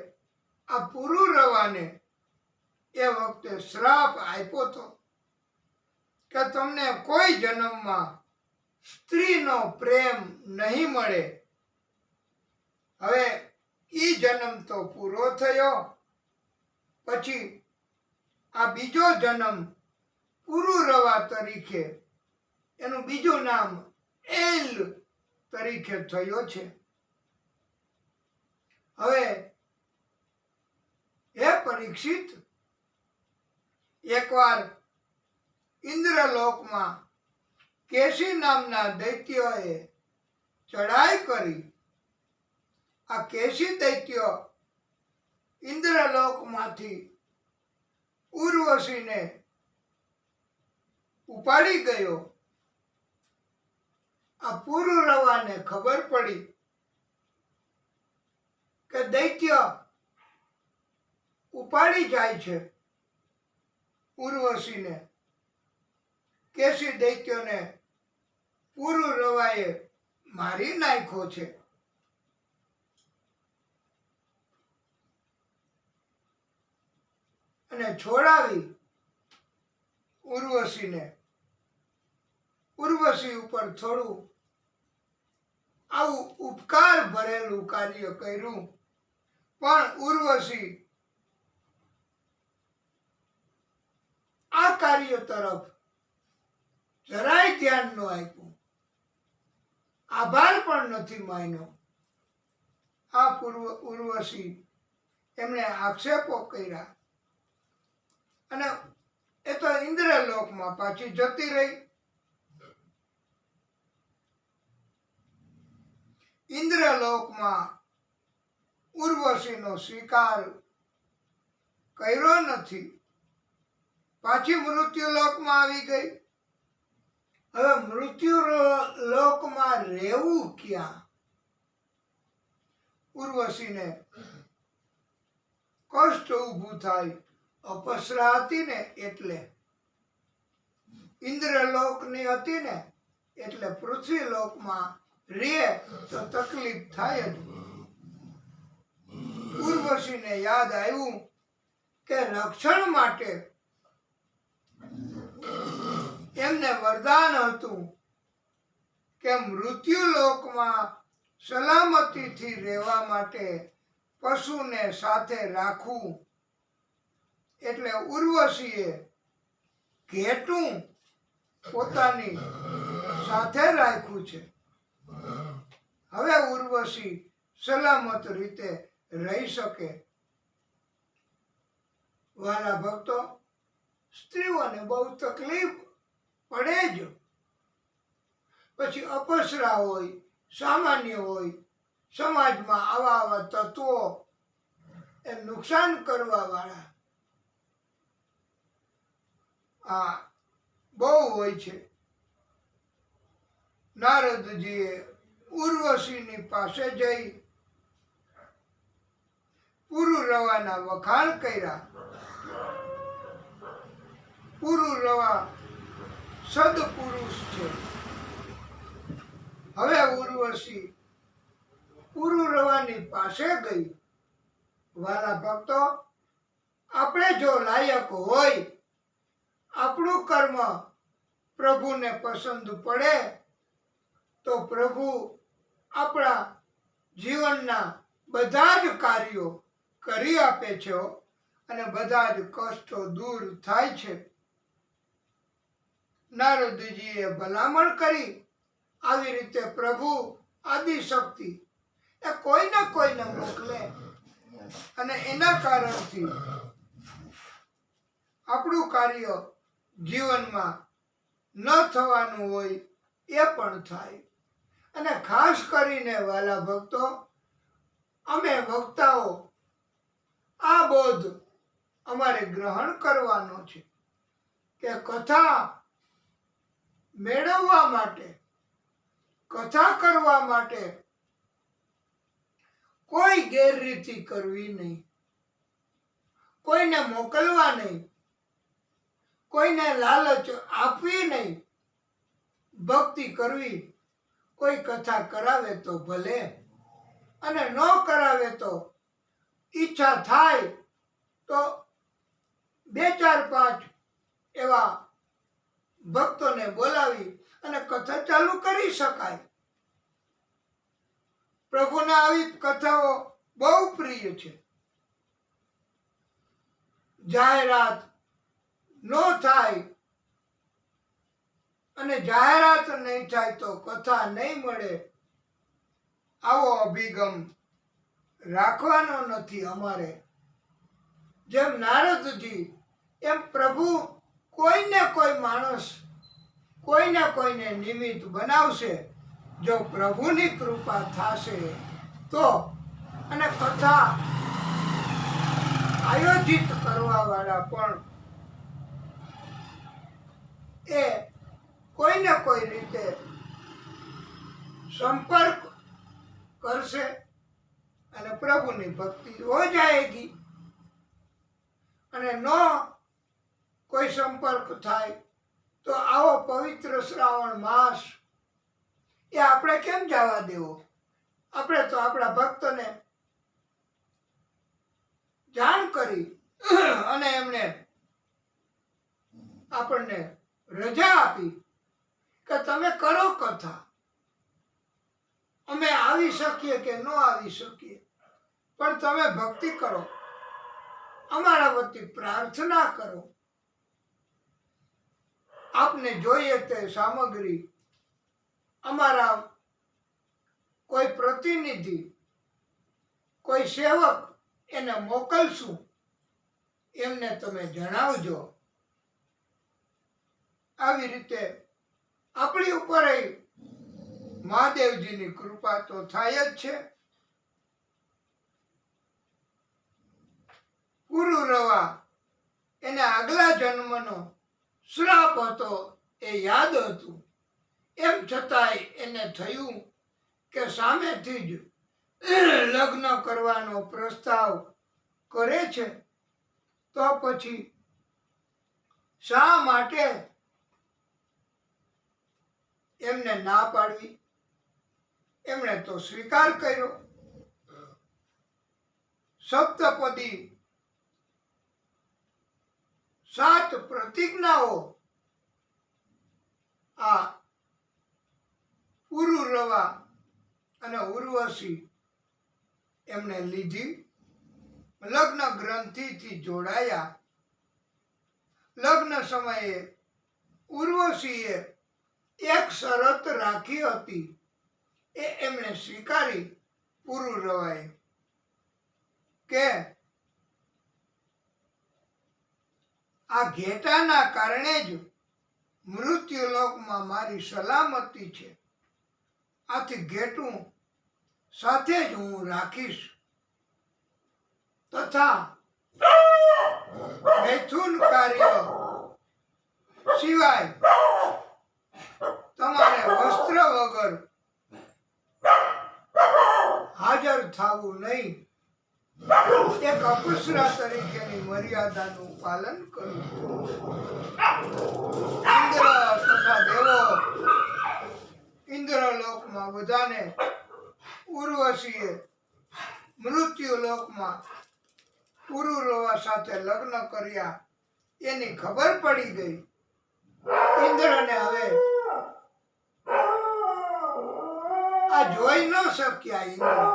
આ પુરુરવાને એ વખતે શ્રાપ આપ્યો હતો કે તમને કોઈ જન્મમાં સ્ત્રીનો પ્રેમ નહીં મળે. હવે ઈ જન્મ તો પૂરો થયો. પછી આ બીજો જન્મ પુરુરવા તરીકે, એનું બીજું નામ એલ તરીકે થયો છે. હવે હે પરીક્ષિત, એકવાર ઇન્દ્રલોકમાં કેશી નામના દૈત્યોએ ચડાઈ કરી. આ કેશી દૈત્ય ઇન્દ્રલોકમાંથી ઉર્વશીને ઉપાડી ગયો. આ પુરુરવાને ખબર પડી કે દૈત્ય ઉપાડી જાય છે ઉર્વશીને. કેશી દૈત્યને પુરુરવાએ મારી નાખ્યો છે. અને છોડાવી ઉર્વશીને. ઉર્વશી ઉપર થોડું આવું ઉપકાર ભરેલું કાર્ય કર્યું, પણ ઉર્વશી આ કાર્ય તરફ જરાય ધ્યાન ન આપ્યું, આભાર પણ નથી માન્યો. આ ઉર્વશી એમણે આક્ષેપો કર્યા અને એ તો ઇન્દ્રલોકમાં પાછી જતી રહી. ઇન્દ્રલોકમાં ઉર્વશીનો સ્વીકાર કર્યો નથી, પાછી મૃત્યુલોકમાં આવી ગઈ. હવે મૃત્યુલોકમાં રહેવું ક્યાં? ઉર્વશીને કષ્ટ ઊભું થાય. અપસરા હતી ને એટલે, ઇન્દ્રલોકની હતી ને એટલે પૃથ્વીલોકમાં રે તો તકલીફ થાય જ. ઉર્વશીને યાદ આવ્યું કે રક્ષણ માટે એમને વરદાન હતું કે મૃત્યુલોકમાં સલામતીથી રહેવા માટે પશુને સાથે રાખવું. એટલે ઉર્વશીએ ઘેટું પોતાની સાથે રાખ્યું છે. હવે ઉર્વશી સલામત રીતે રહી શકે. વાલા ભક્તો, સ્ત્રીઓને બહુ તકલીફ પડે જ. પછી અપસરા હોય, સામાન્ય હોય, સમાજમાં આવા તત્વો એ નુકસાન કરવા વાળા આ બહુ હોય છે. નારદજીએ ઉર્વશીની પાસે જઈ પુરુરવાના વખાણ કર્યા. પુરુરવા સદપુરુષ છે. હવે ઉર્વશી પુરુરવાની પાસે ગઈ. વાલા ભક્તો, આપણે જો લાયક હોય, આપણું કર્મ પ્રભુને પસંદ પડે તો પ્રભુ આપણા જીવનના બધા જ કાર્યો કરી આપે છે અને બધા જ કષ્ટો દૂર થાય છે. નારદજીએ ભલામણ કરી. આવી રીતે પ્રભુ આદિશક્તિ એ કોઈને કોઈને મોકલે અને એના કારણથી આપણું કાર્ય જીવનમાં ન થવાનું હોય એ પણ થાય. અને ખાસ કરીને વાલા ભક્તો, અમે વક્તાઓ આ બોધ અમારે ગ્રહણ કરવાનો છે કે કથા મેળવવા માટે, કથા કરવા માટે કોઈ ગેરરીતિ કરવી નહીં, કોઈને મોકલવા નહીં, કોઈને લાલચ આપવી નહીં. ભક્તિ કરવી. કોઈ કથા કરાવે તો ભલે, અને ન કરાવે તો ઈચ્છા થાય તો 2-4-5 એવા ભક્તોને બોલાવી અને કથા ચાલુ કરી શકાય. પ્રભુને આવી કથાઓ બહુ પ્રિય છે. જાહેરાત ન થાય અને જાહેરાત નહીં થાય તો કથા નહીં મળે, આવો અભિગમ રાખવાનો નથી અમારે. જેમ નારદજી એમ પ્રભુ કોઈને કોઈ માણસ કોઈને કોઈને નિમિત્ત બનાવશે. જો પ્રભુની કૃપા થશે તો. અને કથા આયોજિત કરવા વાળા પણ એ કોઈને કોઈ રીતે સંપર્ક કરશે અને પ્રભુની ભક્તિ હો જાયગી. અને નો કોઈ સંપર્ક થાય તો આવો પવિત્ર શ્રાવણ માસ એ આપણે કેમ જવા દેવો? આપણે તો આપણા ભક્તોને જાણ કરી અને એમને આપણને રજા આપી કે તમે કરો કથા. અમે આવી શકીએ કે ન આવી શકીએ, પણ તમે ભક્તિ કરો, અમારા વતી પ્રાર્થના કરો. આપને જોઈએ તે સામગ્રી અમારા કોઈ પ્રતિનિધિ, કોઈ સેવક એને મોકલશું. એમને તમે જણાવજો આવી રીતે આપણી ઉપર મહાદેવજીની કૃપા તો થાય જ છે. પુરુરવા એને આગલા જન્મનો શ્રાપ હતો એ યાદ હતું. એમ છતાંય એને થયું કે સામેથી જ લગ્ન કરવાનો પ્રસ્તાવ કરે છે, તો પછી શા માટે એમને ના પાડવી? એમણે તો સ્વીકાર કર્યો. સપ્તપદી 7 પ્રતિજ્ઞાઓ આ પુરુરવા અને ઉર્વશી એમણે લીધી. લગ્ન ગ્રંથિથી જોડાયા. લગ્ન સમયે ઉર્વશીએ એક શરત રાખી હતી, એ એમણે સ્વીકારી પુરુરવાએ, કે આ ઘેટાના કારણે જ મૃત્યુલોકમાં મારી સલામતી છે. આથી ઘેટું સાથે જ હું રાખીશ, તથા મૈથુન કાર્ય સિવાય તમારે વસ્ત્ર વગર હાજર થવું નહીં. એક અપસરા તરીકેની મર્યાદાનું પાલન કરવું. ઇન્દ્ર તથા દેવો ઇન્દ્રલોકમાં બધાને ઉર્વશીએ મૃત્યુલોકમાં પુરુરવા સાથે લગ્ન કર્યા એની ખબર પડી ગઈ. ઇન્દ્રને હવે આ જોઈ ન શક્યા.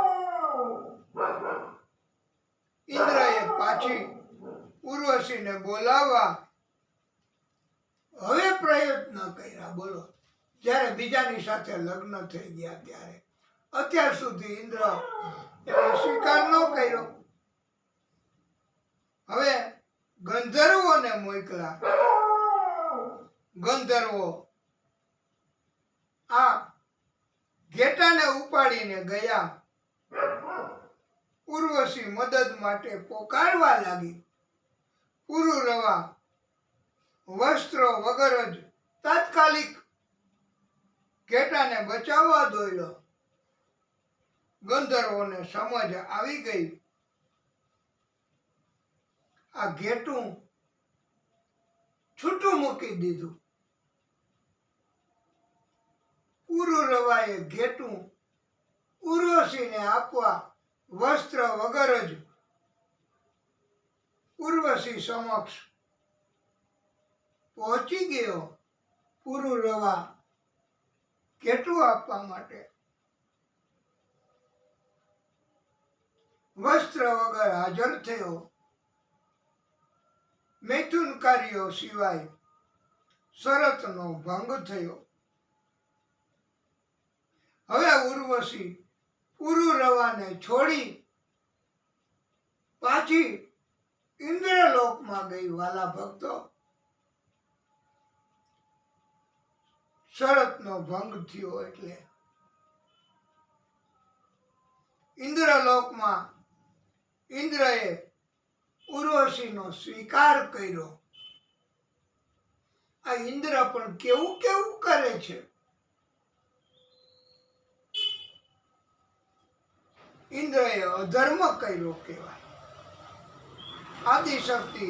ઇન્દ્રએ પાછી ઉર્વશીને બોલાવવા હવે પ્રયત્ન કર્યા. બોલો, જ્યારે બીજાની સાથે લગ્ન થઈ ગયા ત્યારે. અત્યાર સુધી ઇન્દ્ર એનો સ્વીકાર ન કર્યો. હવે ગંધર્વોને મોકલા. ગંધર્વો આ ઘેટાને ઉપાડીને ગયા. ઉર્વશી મદદ માટે પોકારવા લાગી. પુરુરવા વસ્ત્રો વગર જ તાત્કાલિક ઘેટાને બચાવવા દોડ્યો. ગંધર્વોને સમજ આવી ગઈ, આ ઘેટું છૂટું મૂકી દીધું. પુરુરવાએ ઘેટું ઉર્વશીને આપવા વસ્ત્ર વગર જ ઉર્વશી સમક્ષ પહોંચી ગયો. પુરુરવા ઘેટું આપવા માટે વસ્ત્ર વગર હાજર થયો. મૈથુન કાર્યો સિવાય શરતનો ભંગ થયો. હવે ઉર્વશી પુરુરવાને છોડી પાછી ઇન્દ્રલોકમાં ગઈ. વાલા ભક્તો, શરતનો ભંગ થયો એટલે ઇન્દ્રલોકમાં ઇન્દ્રએ ઉર્વશીનો સ્વીકાર કર્યો. આ ઇન્દ્ર પણ કેવું કેવું કરે છે. ઇન્દ્રએ અધર્મ કર્યો કહેવાય. આદિશક્તિ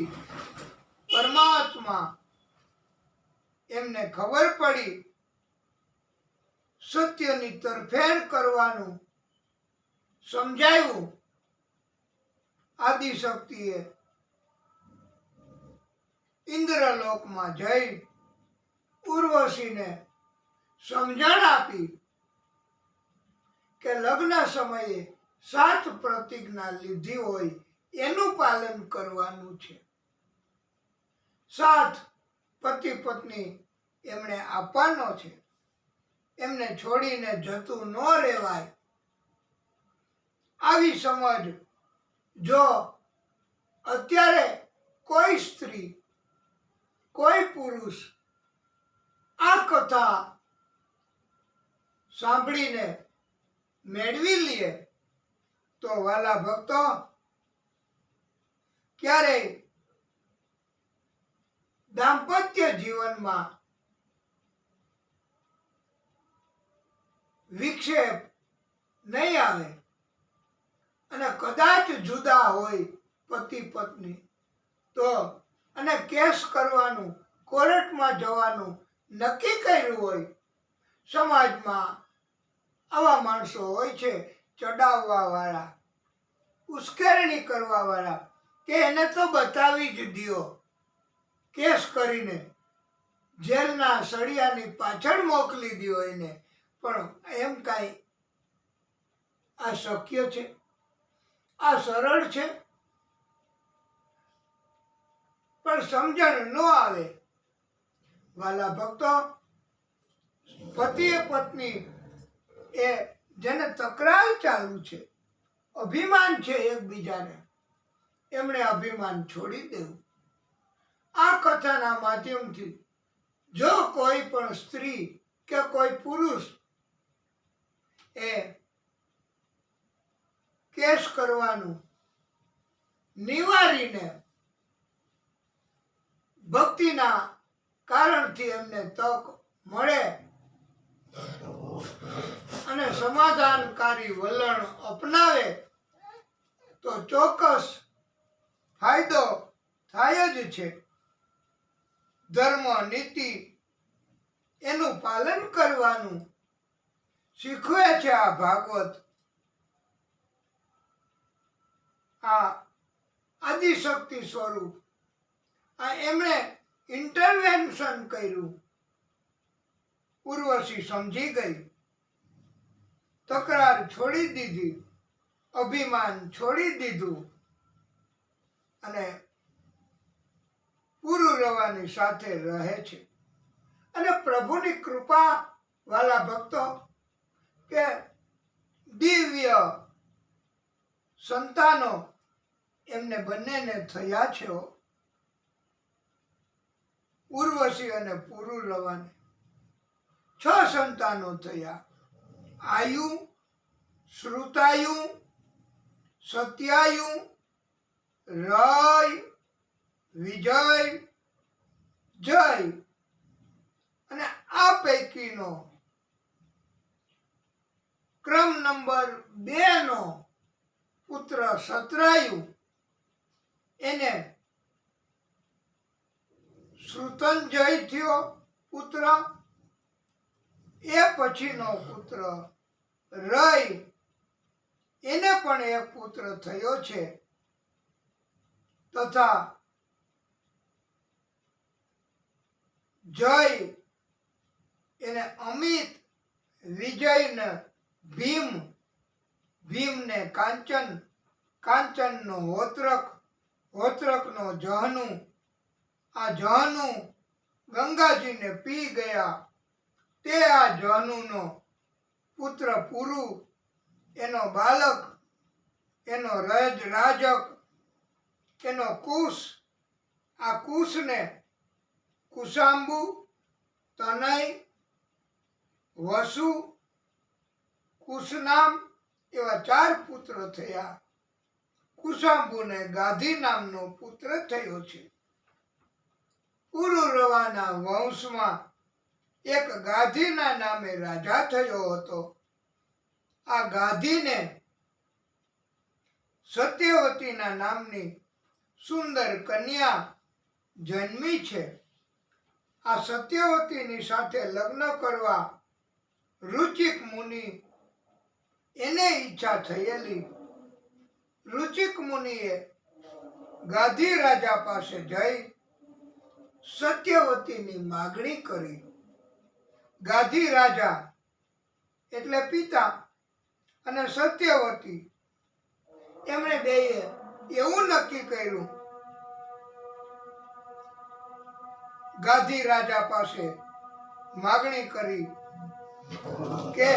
પરમાત્મા એમને ખબર પડી, સત્યની તરફેણ કરવાનું સમજાયું. આદિશક્તિએ ઇન્દ્રલોકમાં જઈ ઉર્વશીને સમજણ આપી કે લગ્ન સમયે 7 પ્રતિજ્ઞા લીધી હોય એનું પાલન કરવાનું છે. 7 પતિ પત્ની એમણે આપવાનો છે. એમને છોડીને જતું ન રહેવાય. આવી સમજ જો અત્યારે કોઈ સ્ત્રી કોઈ પુરુષ આ કથા સાંભળીને મેળવી લઈએ તો વાલા ભક્તો ક્યારેય દાંપત્ય જીવનમાં વિક્ષેપ નહીં આવે અને કદાચ જુદા હોય પતિ પત્ની તો અને કેસ કરવાનું કોર્ટમાં જવાનું નક્કી કર્યું હોય સમાજમાં આવા માણસો હોય છે ચડાવવા વાળા ઉશ્કેરણી કરવા વાળા કે એને તો બતાવી જ દ્યો કેસ કરીને જેલના સળિયાની પાછળ મોકલી દ્યો એને પણ એમ કાંઈ આ શક્ય છે આ સરળ છે પણ સમજણ ન આવે વાલા ભક્તો પતિએ પત્ની એ જેને તકરાર ચાલુ છે અભિમાન છે એકબીજાને એમણે અભિમાન છોડી દેવું આ કથાના માધ્યમથી જો કોઈ પણ સ્ત્રી કે કોઈ પુરુષ એ કેસ કરવાનું નિવારીને ભક્તિના કારણથી એમને તક મળે અને સમાધાનકારી વલણ અપનાવે તો ચોક્કસ ફાયદો થાય જ છે ધર્મ નીતિ એનું પાલન કરવાનું શીખવે છે આ ભાગવત આ આદિશક્તિ સ્વરૂપ આ એમણે ઇન્ટરવેન્શન કર્યું ઉર્વશી સમજી ગઈ તકરાર છોડી દીધી અભિમાન છોડી દીધું અને પુરુરવાની સાથે રહે છે અને પ્રભુની કૃપા વાલા ભક્તો કે દિવ્ય સંતાનો એમને બંનેને થયા છે ઉર્વશી અને પુરુરવાને 6 સંતાનો થયા આયુ શ્રુતાયુ સત્યાયુ રય વિજય જય અને આ પૈકીનો ક્રમ નંબર 2 નો પુત્ર સત્રાયુ એને શ્રુતંજય થયો પુત્ર એ પછીનો પુત્ર રય એને પણ એક પુત્ર થયો છે તથા જય એને અમિત વિજયને ભીમ ભીમને કાંચન કાંચનનો હોત્રક હોત્રકનો જહનુ આ જહનુ ગંગાજીને પી ગયા તે આ જહનુનો પુત્ર પુરુ એનો બાલક એનો રાજક એનો કુશ આ કુશને કુશાંબુ તનય વસુ કુશનામ એવા 4 પુત્ર થયા કુશાંબુને ગાધી નામનો પુત્ર થયો છે પુરુરવાના વંશમાં એક ગાધીના નામે રાજા થયો હતો આ ગાધીને સત્યવતીના નામની સુંદર કન્યા જન્મી છે આ સત્યવતીની સાથે લગ્ન કરવા રુચિક મુનિ એને ઈચ્છા થયેલી રુચિક મુનિએ ગાધી રાજા પાસે જઈ સત્યવતીની માગણી કરી ગાધી રાજા એટલે પિતા અને સત્યવતી એમણે બેએ એવું નક્કી કર્યું ગાધી રાજા પાસે માગણી કરી કે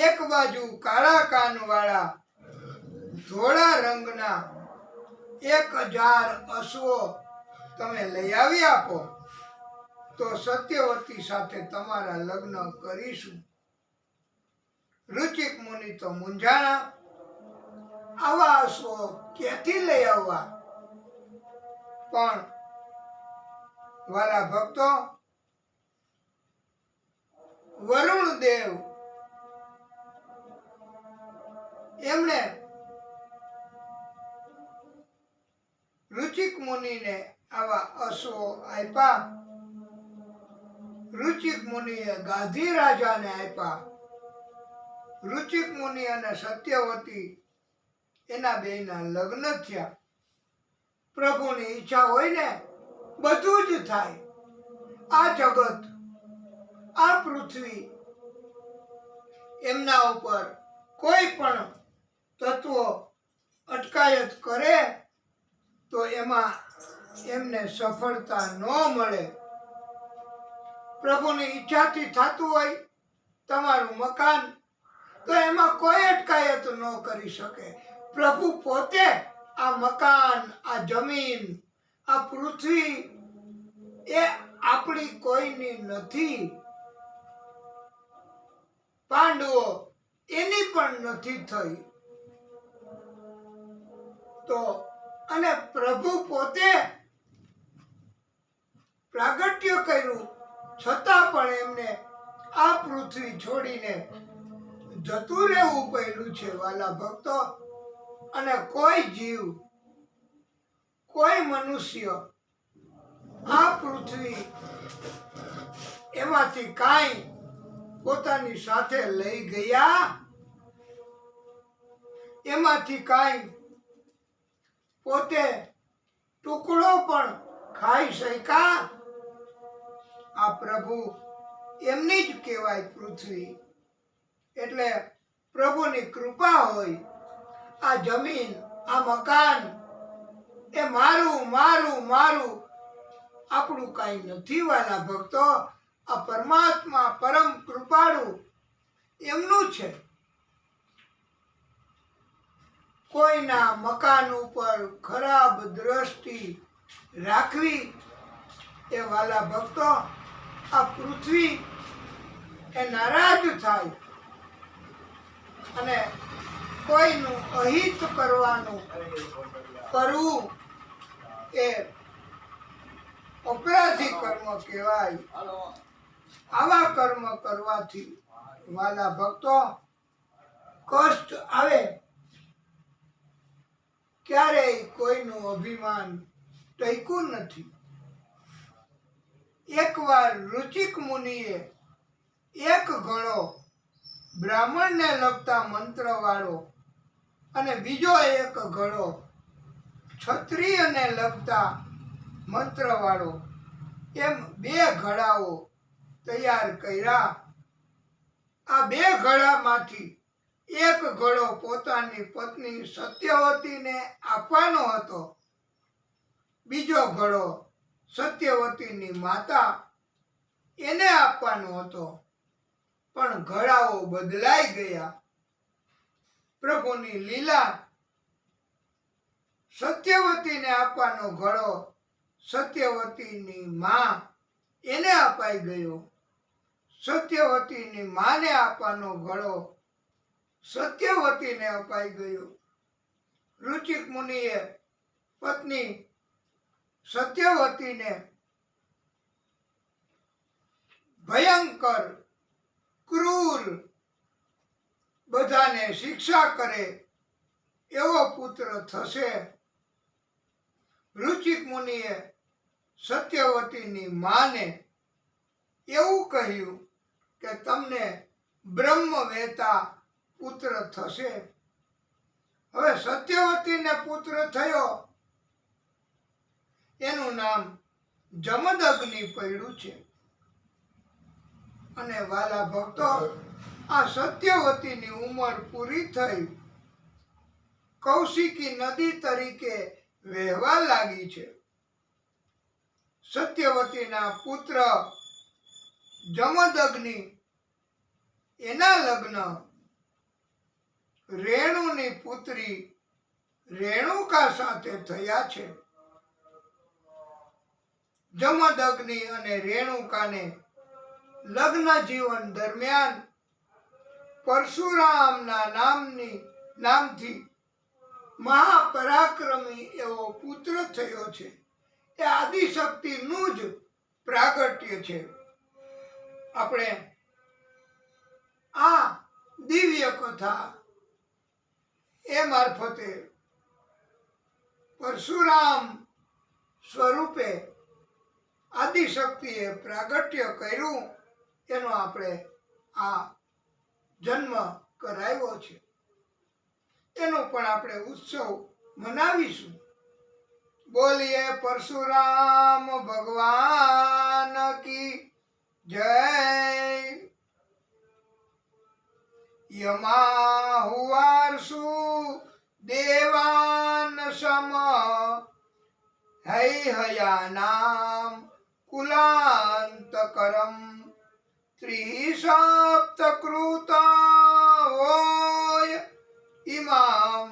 એક બાજુ કાળા કાન વાળા ધોળા રંગના 1000 અશ્વો તમે લઈ આવી આપો તો સત્યવતી સાથે તમારા લગ્ન કરીશું. ઋચિક મુનિ તો મૂંઝાણા, આવા અશ્વો ક્યાંથી લઈ આવવા? પણ વાલા ભક્તો, વરુણ દેવ એમણે ઋચિક મુનિને આવા અશ્વો આપ્યા. ઋચિક મુનિએ ગાધી રાજાને આપ્યા. ઋચિક મુનિ અને સત્યવતી એના બેયના લગ્ન થયા. પ્રભુની ઈચ્છા હોય ને બધું જ થાય. આ જગત, આ પૃથ્વી, એમના ઉપર કોઈ પણ તત્વો અટકાયત કરે તો એમાં એમને સફળતા ન મળે. પ્રભુની ઈચ્છાથી થતું હોય તમારું મકાન, તો એમાં કોઈ અટકાયત ન કરી શકે. પ્રભુ પોતે આ મકાન, આ જમીન, આ પૃથ્વી એ આપણી કોઈની નથી. પાંડવો એની પણ નથી થઈ. તો અને પ્રભુ પોતે પ્રાગટ્ય કર્યું છતાં પણ એમને આ પૃથ્વી છોડીને જતું રહેવું પડ્યું છે વાલા ભક્તો. અને કોઈ જીવ, કોઈ મનુષ્ય આ પૃથ્વી એમાંથી કાંઈ પોતાની સાથે લઈ ગયા? એમાંથી કાંઈ પોતે ટુકડો પણ ખાઈ શક્યા? આ પ્રભુ એમની જ કહેવાય પૃથ્વી. એટલે પ્રભુની કૃપા હોય. આ જમીન, આ મકાન એ મારું મારું મારું આપણું કાંઈ નથી વાલા ભક્તો. આ પરમાત્મા પરમ કૃપાળુ એમનું છે. કોઈના મકાન ઉપર ખરાબ દ્રષ્ટિ રાખવી એ વાલા ભક્તો આ પૃથ્વી એ નારાજ થાય. અને કોઈનું અહિત કરવું એ અપરાધી કર્મ કહેવાય. આવા કર્મ કરવાથી વાલા ભક્તો કષ્ટ આવે. ક્યારેય કોઈનું અભિમાન ટક્યું નથી. એકવાર ઋચિક મુનિએ એક ઘડો બ્રાહ્મણને લગતા મંત્ર વાળો અને બીજો એક ઘડો ક્ષત્રિયને લગતા મંત્ર વાળો એમ બે ઘડાઓ તૈયાર કર્યા. આ બે ઘડામાંથી એક ઘડો પોતાની પત્ની સત્યવતીને આપવાનો હતો. બીજો ઘડો સત્યવતીની માતા એને આપવાનો હતો. પણ ઘડાઓ બદલાઈ ગયા. પ્રભુની લીલા. સત્યવતીને આપવાનો ઘડો સત્યવતીની માં એને અપાઈ ગયો. સત્યવતીની માને આપવાનો ઘડો સત્યવતીને અપાઈ ગયો. ઋચિક મુનિએ પત્ની સત્યવતીને ભયંકર, ક્રૂર, બધાને શિક્ષા કરે એવો પુત્ર થશે. ઋચિક મુનિએ સત્યવતીની માને એવું કહ્યું કે તમને બ્રહ્મવેતા પુત્ર થશે. હવે સત્યવતીને પુત્ર થયો, એનું નામ જમદગ્નિ પડ્યું છે. અને વાલા ભક્તો, આ સત્યવતીની ઉંમર પૂરી થઈ, કૌશિકી નદી તરીકે વહેવા લાગી છે. સત્યવતીના પુત્ર જમદગ્નિ એના લગ્ન રેણુની પુત્રી રેણુકા સાથે થયા છે. જમદગ્નિ અને રેણુકાને લગ્ન જીવન દરમિયાન પરશુરામના નામથી મહાપરાક્રમી એવો પુત્ર થયો છે. એ આદિશક્તિનું જ પ્રાગટ્ય છે. આપણે આ દિવ્ય કથા એ મારફતે પરશુરામ સ્વરૂપે આદિશક્તિએ પ્રાગટ્ય કર્યું એનો આપણે આ જન્મ કરાવ્યો છે. એનો પણ આપણે ઉત્સવ મનાવીશું. બોલીએ પરશુરામ ભગવાન કી જય. યમા હુવારસુ દેવાન સમ હૈહયાનામ કુલાંતકરમ ત્રિસપ્તકૃતોય ઇમામ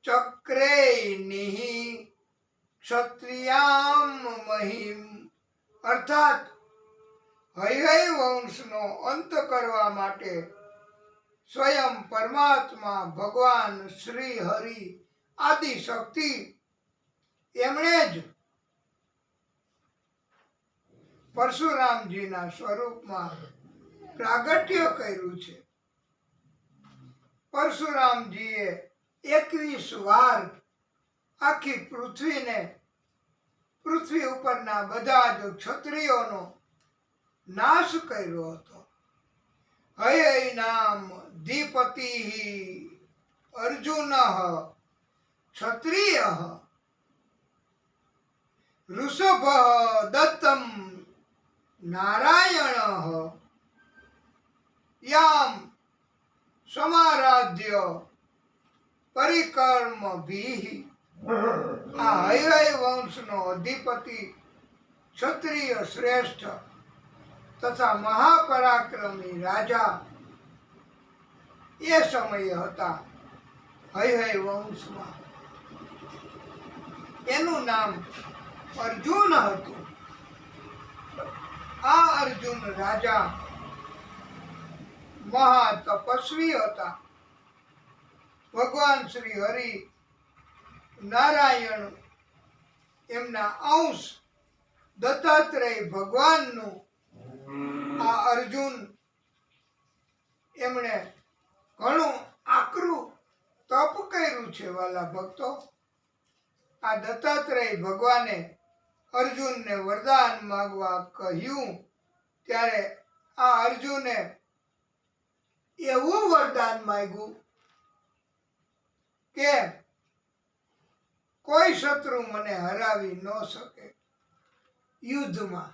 ચક્રેનિઃ ક્ષત્રિયામ મહિમ. અર્થાત હૈહય વંશનો અંત કરવા માટે સ્વયં પરમાત્મા ભગવાન શ્રી હરિ આદિશક્તિ એમણે જ પરશુરામજીના સ્વરૂપમાં પ્રાગટ્ય કર્યું છે. પરશુરામજીએ 21 વાર આખી પૃથ્વી ઉપરના બધા જ ક્ષત્રિયોનો નાશ કર્યો હતો. હૈ નામ ધીપતિ અર્જુન ક્ષત્રિય ઋષભ દત્તમ નારાયણ યામ સમારાધ્ય પરિકર્મ ભીઃ. આ હૈહય વંશનો અધિપતિ ક્ષત્રિય શ્રેષ્ઠ તથા મહાપરાક્રમી રાજા એ સમયે હતા હૈહય વંશમાં. એનું નામ અર્જુન હતું. આ અર્જુન રાજા મહાતપસ્વી હતા. ભગવાન શ્રી હરિ નારાયણ એમના અંશ દત્તાત્રેય ભગવાનનું આ અર્જુન એમણે ઘણું આકરું તપ કર્યું છે. વાલા ભક્તો, આ દત્તાત્રેય ભગવાને અર્જુનને વરદાન માંગવા કહ્યું ત્યારે આ અર્જુને એવું વરદાન માંગ્યું કે કોઈ શત્રુ મને હરાવી ન શકે. યુદ્ધમાં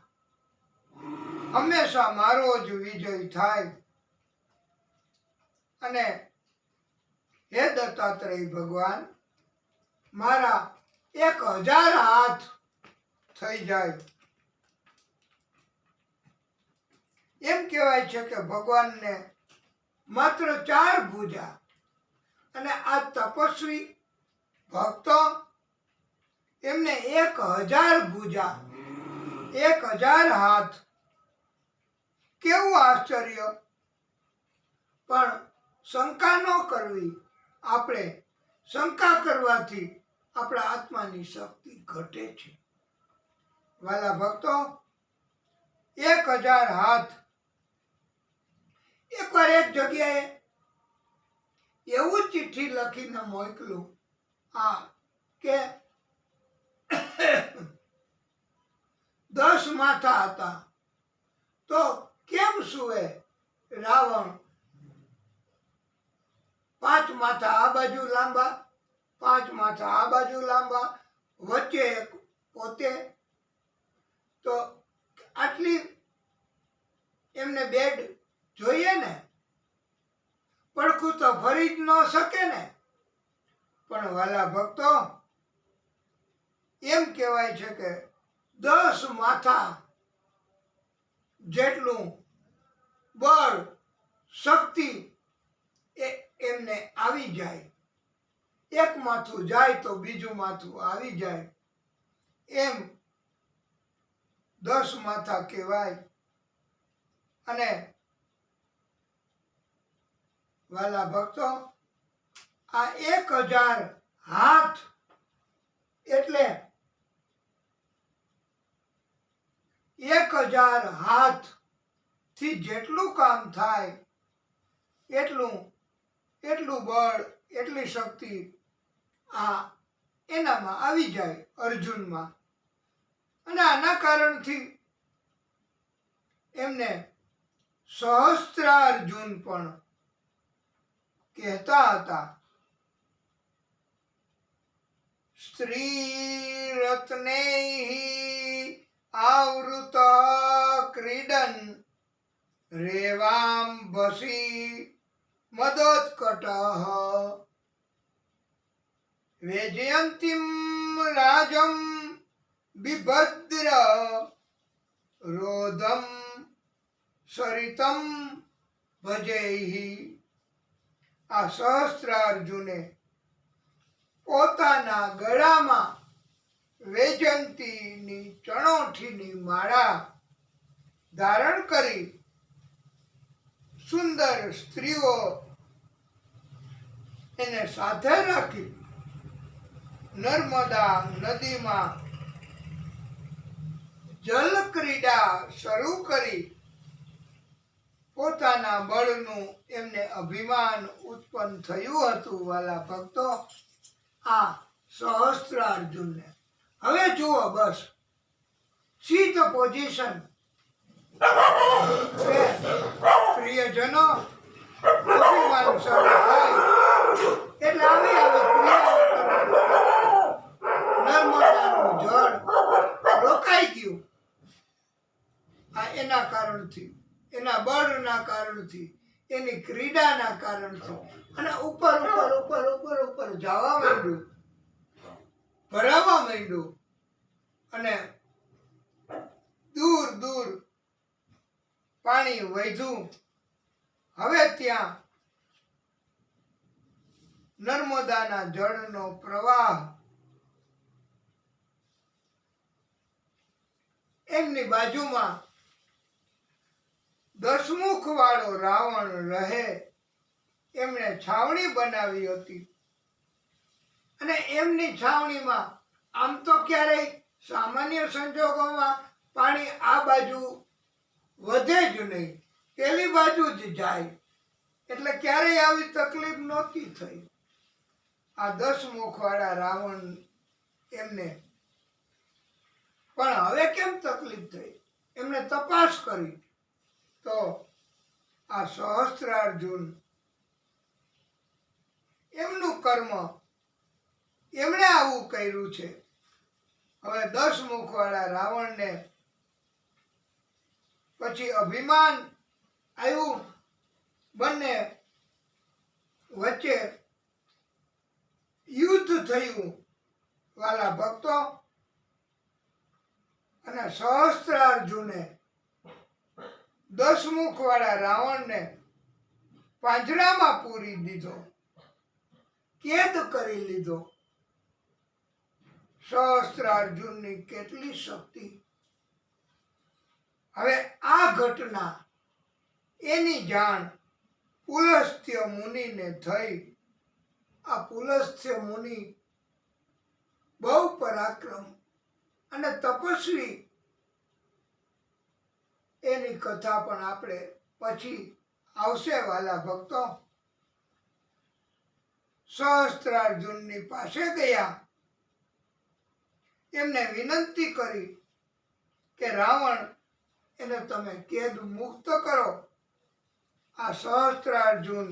હંમેશા મારો જ વિજય થાય. અને હે દત્તાત્રેય ભગવાન, મારા 1000 હાથ થઈ જાય. એમ કહેવાય છે કે ભગવાનને માત્ર 4 ભુજા અને આ તપસ્વી ભક્તો એમને 1000 ભુજા 1000 હાથ. કેવું આશ્ચર્ય! પણ શંકા ન કરવી. આપણે શંકા કરવાથી આપણા આત્માની શક્તિ ઘટે છે. વાલા ભક્તો, 1000 હાથ. એકવાર એક જગ્યાએ એવું ચિઠ્ઠી લખીને મોકલું કે 10 માથા હતા તો કેમ સુવે રાવણ? 5 માથા આ બાજુ લાંબા, 5 માથા આ બાજુ લાંબા, વચ્ચે એક પોતે. તો આટલી એમને બેડ જોઈએ ને, પડખું તો ફરી જ ન શકે ને. પણ વાલા ભક્તો, એમ કહેવાય છે કે 10 માથા જેટલું બળ શક્તિ એમને આવી જાય. એક માથું જાય તો બીજું માથું આવી જાય. એમ 10 માથા કહેવાય. અને વાલા ભક્તો, આ 1000 હાથ એટલે 1000 હાથ થી જેટલું કામ થાય એટલું બળ, એટલી શક્તિ આ એનામાં આવી જાય, અર્જુનમાં. અને આના કારણથી એમને સહસ્ત્રાર્જુન પણ કહેતા હતા. સ્ત્રી રત્નૈઃ આવૃત ક્રીડન રેવાંબસી મદોત્કટઃ વેજયંતીમ રાજમ બિભદ્ર રોધમ સરિતમ ભજૈઃ. આ સહસ્ત્રાર્જુને પોતાના ગળામાં વૈજયંતીની ચણોઠીની માળા ધારણ કરી સુંદર સ્ત્રીઓ એને સાથે રાખી નર્મદા નદીમાં જલ ક્રીડા શરૂ કરી પોતાના બળનું એમને અભિમાન ઉત્પન્ન થયું હતું. વાલા ભક્તો, આ સહસ્ત્રાર્જુનને હવે જુઓ, બસ સી ધ પોઝિશન. પ્રિયજનો અભિમાન શરૂ થાય એટલે આવી ક્રિયાઓ નર્મદાનું જળ રોકાઈ ગયું. આ એના કારણથી, એના બળના કારણથી, એની ક્રીડાના કારણથી. અને ઉપર જવા માંડ્યું, ભરાવા માંડ્યું. અને દૂર દૂર પાણી વધ્યું. હવે ત્યાં નર્મદાના જળનો પ્રવાહ એમની બાજુમાં 10 મુખ વાળો રાવણ રહે, એમણે છાવણી બનાવી હતી. અને એમની છાવણીમાં આમ તો ક્યારેય સામાન્ય સંજોગોમાં પાણી આ બાજુ વધે જ નહીં, પેલી બાજુ જ જાય, એટલે ક્યારેય આવી તકલીફ નહોતી થઈ. આ 10 મુખવાળા રાવણ એમને પણ હવે કેમ તકલીફ થઈ? એમને તપાસ કરી તો આ સહસ્ત્રાર્જુન એમનું કર્મ, એમણે આવું કર્યું છે. હવે 10 મુખવાળા રાવણને પછી અભિમાન આવ્યું, બંને વચ્ચે યુદ્ધ થયું. વાલા ભક્તો, અને સહસ્ત્રાર્જુને 10 મુખવાળા રાવણને પાંજરામાં પૂરી દીધો, કેદ કરી લીધો. સહસ્ત્રાર્જુનની કેટલી શક્તિ! હવે આ ઘટના એની જાણ પુલસ્ત્ય મુનિને થઈ. આ પુલસ્ત્ય મુનિ બહુ પરાક્રમ અને તપસ્વી, એની કથા પણ આપણે પછી આવશે. વાલા ભક્તો, સહસ્ત્રાર્જુનની પાસે ગયા, એમને વિનંતી કરી કે રાવણ એને તમે કેદ મુક્ત કરો. આ સહસ્ત્રાર્જુન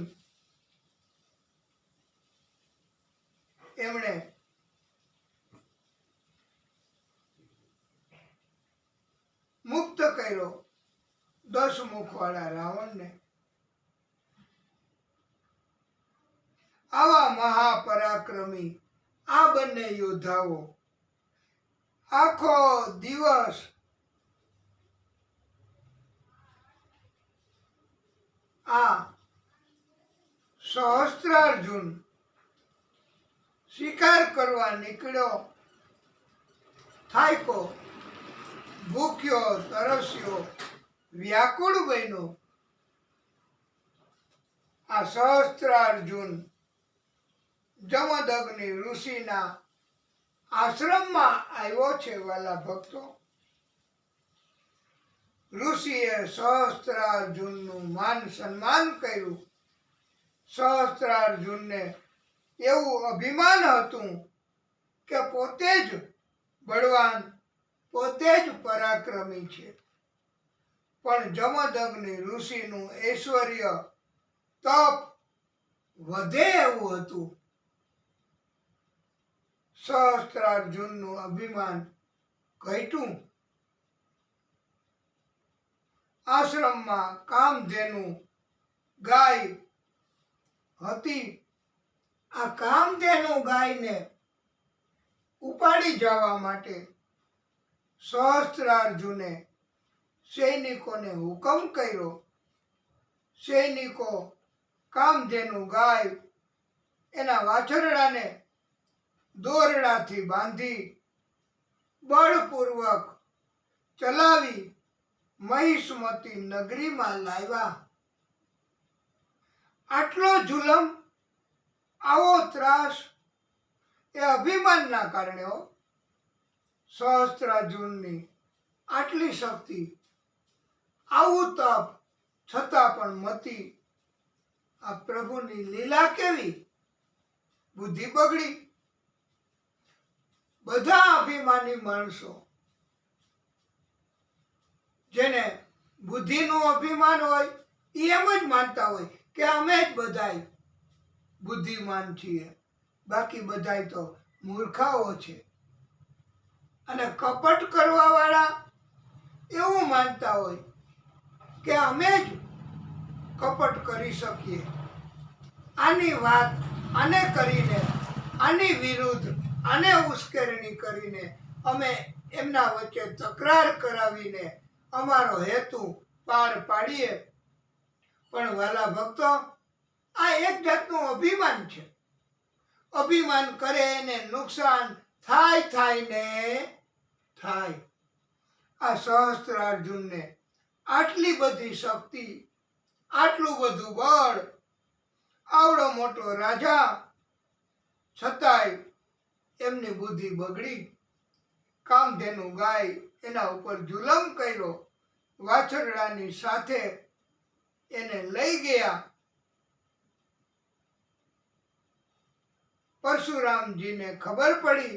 એમણે મુક્ત કર્યો 10 મુખવાળા રાવણને. આવા મહાપરાક્રમી આ બંને યોદ્ધાઓ આખો દિવસ આ સહસ્ત્રાર્જુન શિકાર કરવા નીકળ્યો, થાક્યો, ભૂખ્યો તરસ્યો વ્યાકુળ બન્યો. આ સહસ્ત્રાર્જુન જમદગ્નિ ઋષિના આશ્રમમાં આવ્યો છે. વાલા ભક્તો, ઋષિએ સહસ્ત્રાર્જુનનું માન સન્માન કર્યું. સહસ્ત્રાર્જુનને એવું અભિમાન હતું કે પોતે જ બળવાન, પોતે જ પરાક્રમી છે. પણ જમદગ્નિ ઋષિનું ઐશ્વર્ય, તપ વધે એવું હતું. સહસ્ત્રાર્જુનનું અભિમાન ઘટ્યું. આશ્રમમાં કામધેનુ ગાય હતી. આ કામધેનુ ગાયને ઉપાડી જવા માટે સહસ્ત્રાર્જુને સૈનિકોને હુકમ કર્યો. સૈનિકો કામધેનુ ગાય એના વાછરડાને દોરડાથી બાંધી બળપૂર્વક ચલાવી મહિષ્મતી નગરીમાં લાવ્યા. આટલો જુલમ, આવો ત્રાસ એ અભિમાનના કારણે હો. સહસ્ત્રાર્જુનની આટલી શક્તિ, આવું તપ છતાં પણ મતી. આ પ્રભુની લીલા કેવી! બુદ્ધિ બગડી. બધા અભિમાની માણસો, જેને બુદ્ધિનું અભિમાન હોય, એ એમ જ માનતા હોય કે અમે જ બધાય બુદ્ધિમાન છીએ, બાકી બધાય તો મૂર્ખાઓ છે. અને કપટ કરવા વાળા એવું માનતા હોય કે અમે જ કપટ કરી શકીએ. આની વાત આને કરીને, આની વિરુદ્ધ આને ઉશ્કેરણી કરીને અમે એમના વચ્ચે તકરાર કરાવીને અમારો હેતુ પાર પાડીએ. પણ વાલા ભક્તો, આ એક જાતનું અભિમાન છે. અભિમાન કરે એને નુકસાન થાય ને થાય. આ સહસ્ત્રાર્જુનને આટલી બધી શક્તિ, આટલું બધું બળ, આવડો મોટો રાજા, છતાંય એમની બુદ્ધિ બગડી. કામધેનુ ગાય એના ઉપર જુલમ કર્યો. વાછરડાની સાથે એને લઈ ગયા. પરશુરામજીને ખબર પડી.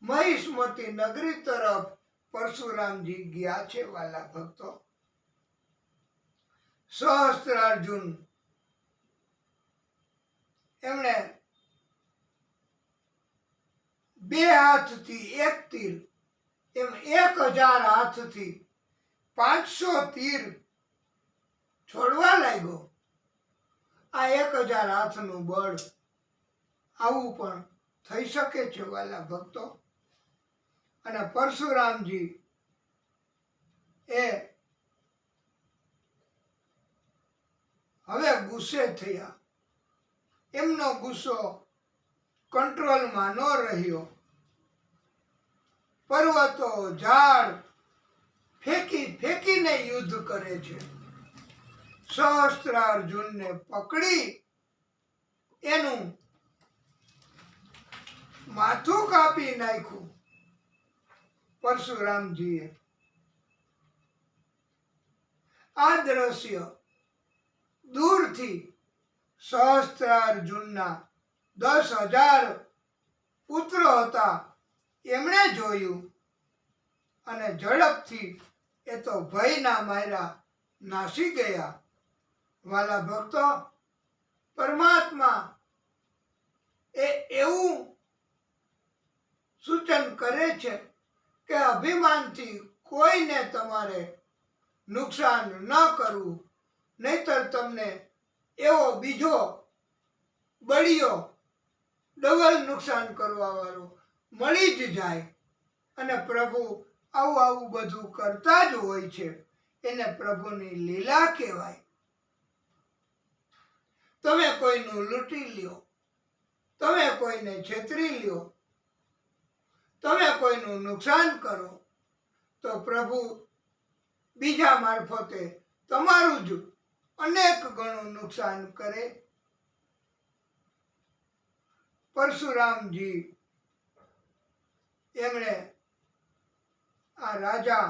મહિષ્મતી નગરી તરફ પરશુરામજી ગયા છે. વાલા ભક્તો, સહસ્ત્રાર્જુન એમણે 2 હાથથી 1 તીર, એમ 1000 હાથથી 500 તીર છોડવા લાગ્યો. આ 1000 હાથનું બળ, આવું પણ થઈ શકે છે વાલા ભક્તો. અને પરશુરામજી એ હવે ગુસ્સે થયા. એમનો ગુસ્સો કંટ્રોલમાં ન રહ્યો. પર્વતો, ઝાડ ફેંકીને યુદ્ધ કરે છે. સહસ્ત્રાર્જુનને પકડી એનું માથું કાપી નાખ્યું પરશુરામજીએ. આ દ્રશ્ય દૂરથી સહસ્ત્રાર્જુનના 10,000 પુત્રો હતા, એમણે જોયું અને ઝડપથી એ તો ભયના માર્યા નાસી ગયા. વાલા ભક્તો, પરમાત્મા એ એવું સૂચન કરે છે કે અભિમાનથી કોઈને તમારે નુકસાન ન કરવું, નહીતર તમને એવો બીજો બળિયો ડબલ નુકસાન કરવા વાળો મળી જ જાય. અને પ્રભુ આવું બધું કરતા જ હોય છે. એને પ્રભુની લીલા કહેવાય. તમે કોઈનું લૂંટી લ્યો, તમે કોઈને છેતરી લ્યો, તમે કોઈનું નુકસાન કરો, તો પ્રભુ બીજા મારફતે તમારું જ અનેક ગણું નુકસાન કરે. પરશુરામજી એમણે આ રાજા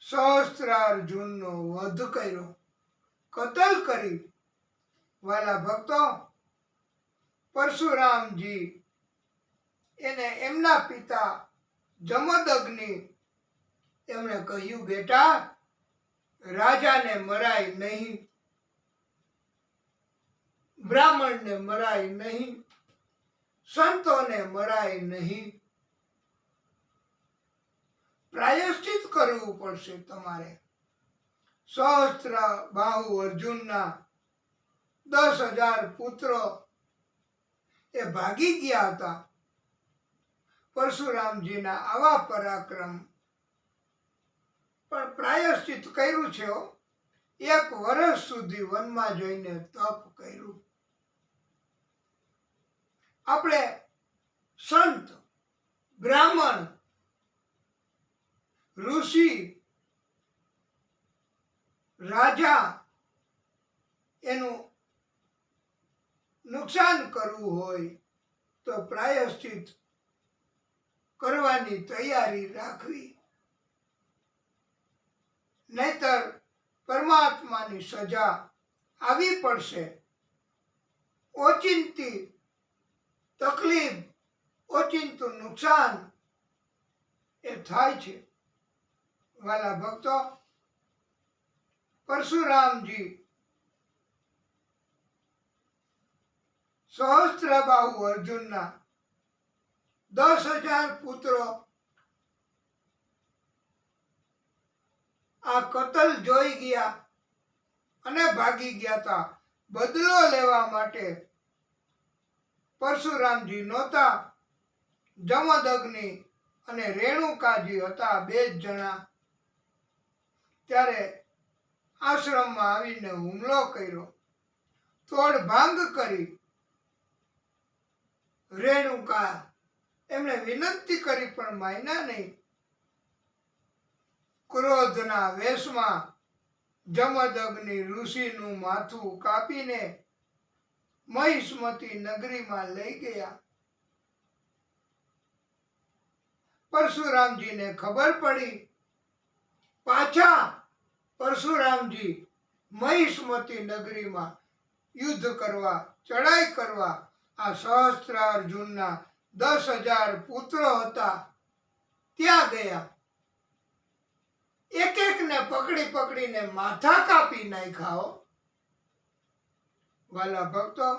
સહસ્ત્રાર્જુનનો વધ કર્યો, કતલ કરી. વાલા ભક્તો, પરશુરામજી એને એમના પિતા જમદગ્નિ એમણે કહ્યું, બેટા, રાજાને મરાય નહીં, બ્રાહ્મણને મરાય નહીં, સંતોને મરાય નહીં, પ્રાયશ્ચિત કરવું પડશે તમારે. સહસ્ત્ર બાહુ અર્જુનના 10,000 પુત્રો એ ભાગી ગયા હતા. પરશુરામજીના આવા પરાક્રમ, પણ પ્રાયશ્ચિત કર્યું છે. 1 વર્ષ સુધી વનમાં જઈને તપ કર્યું. આપણે સંત, બ્રાહ્મણ, ઋષિ, રાજા એનું નુકસાન કરવું હોય તો પ્રાયશ્ચિત કરવાની તૈયારી રાખવી, નહીતર પરમાત્માની સજા આવી પડશે. ઓચિંતી તકલીફ, ઓચિંતું નુકસાન એ થાય છે. વાલા ભક્તો, પરશુરામજી સહસ્ત્રબાહુ અર્જુનના 10,000 પુત્રો આ કતલ જોઈ ગયા અને ભાગી ગયા હતા. બદલો લેવા માટે પરશુરામજી નહોતા, જમદગ્નિ અને રેણુકાજી હતા, 2 જણા. ત્યારે આશ્રમમાં આવીને હુમલો કર્યો, તોડ ભાંગ કરી. રેણુકા એમણે વિનંતી કરી પણ માન્યા નહીં. ક્રોધના વેશમાં જમદગ્નિ ઋષિનું માથું કાપીને મહિષ્મતી નગરીમાં લઈ ગયા. પરશુરામજીને ખબર પડી. પાછા પરશુરામજી મહિષ્મતી નગરીમાં યુદ્ધ કરવા, ચડાઈ કરવા આ સહસ્ત્રાર્જુનના 10,000 પુત્રો હતા ત્યાં ગયા. એક એકને પકડી પકડીને માથા કાપી નાખ્યા. વાલા ભક્તો,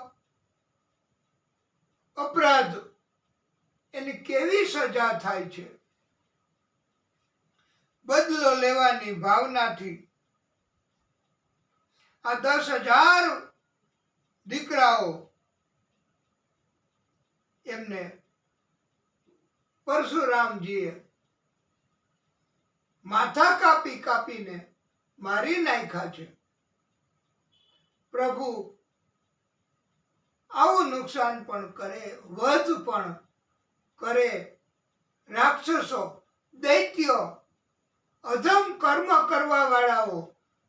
અપરાધ એની કેવી સજા થાય છે. બદલો લેવાની ભાવનાથી આ 10,000 દીકરાઓ એમને પરશુરામજીએ માથા કાપી કાપીને મારી નાખ્યા છે. પ્રભુ આવું નુકસાન પણ કરે, વધ પણ કરે. રાક્ષસો, દૈત્યો, અધમ કર્મ કરવા વાળાઓ,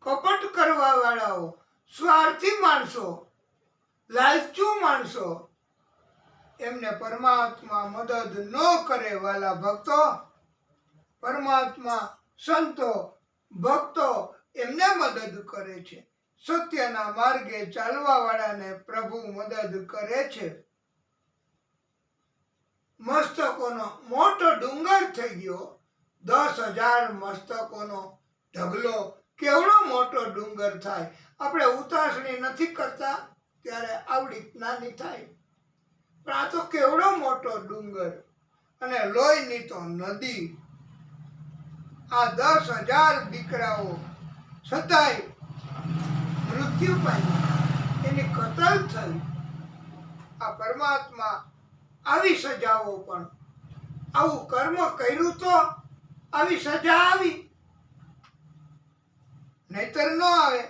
કપટ કરવા વાળાઓ, સ્વાર્થી માણસો, લાલચુ માણસો, એમને પરમાત્મા મદદ ન કરે. વાલા ભક્તો, પરમાત્મા સંતો, ભક્તો એમને મદદ કરે છે. સત્યના માર્ગે ચાલવા વાળાને પ્રભુ મદદ કરે છે. મસ્તકોનો મોટો ડુંગર થઈ ગયો. 10,000 મસ્તકોનો ઢગલો કેવડો મોટો ડુંગર થાય. આપણે ઉતાસણી નથી કરતા ત્યારે આવડી નાની થાય, પણ આ તો કેવડો મોટો ડુંગર અને લોહીની તો નદી. આ 10,000 દીકરાઓ છતાંય મૃત્યુ પામ્યા, એની કતલ થઈ. આ પરમાત્મા આવી સજાઓ પણ, આવું કર્મ કર્યું તો આવી સજા આવી, નહીતર ન આવે.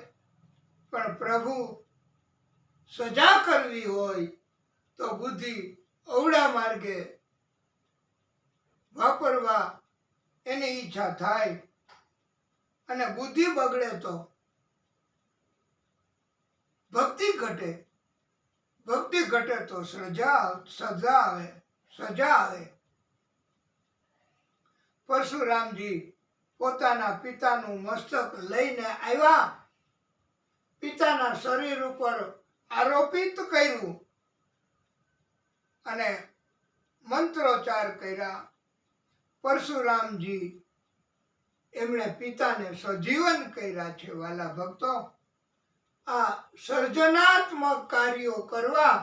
પણ પ્રભુ સજા કરવી હોય તો બુદ્ધિ અવળા માર્ગે વાપરવા એની ઈચ્છા થાય અને બુદ્ધિ બગડે તો ભક્તિ ઘટે, ભક્તિ ઘટે તો સજા આવે. પરશુરામજી પોતાના પિતાનું મસ્તક લઈને આવ્યા, પિતાના શરીર ઉપર આરોપિત કર્યું અને મંત્રોચ્ચાર કર્યા. પરશુરામજી એમણે પિતાને સજીવન કર્યા છે. વાલા ભક્તો, આ સર્જનાત્મક કાર્યો કરવા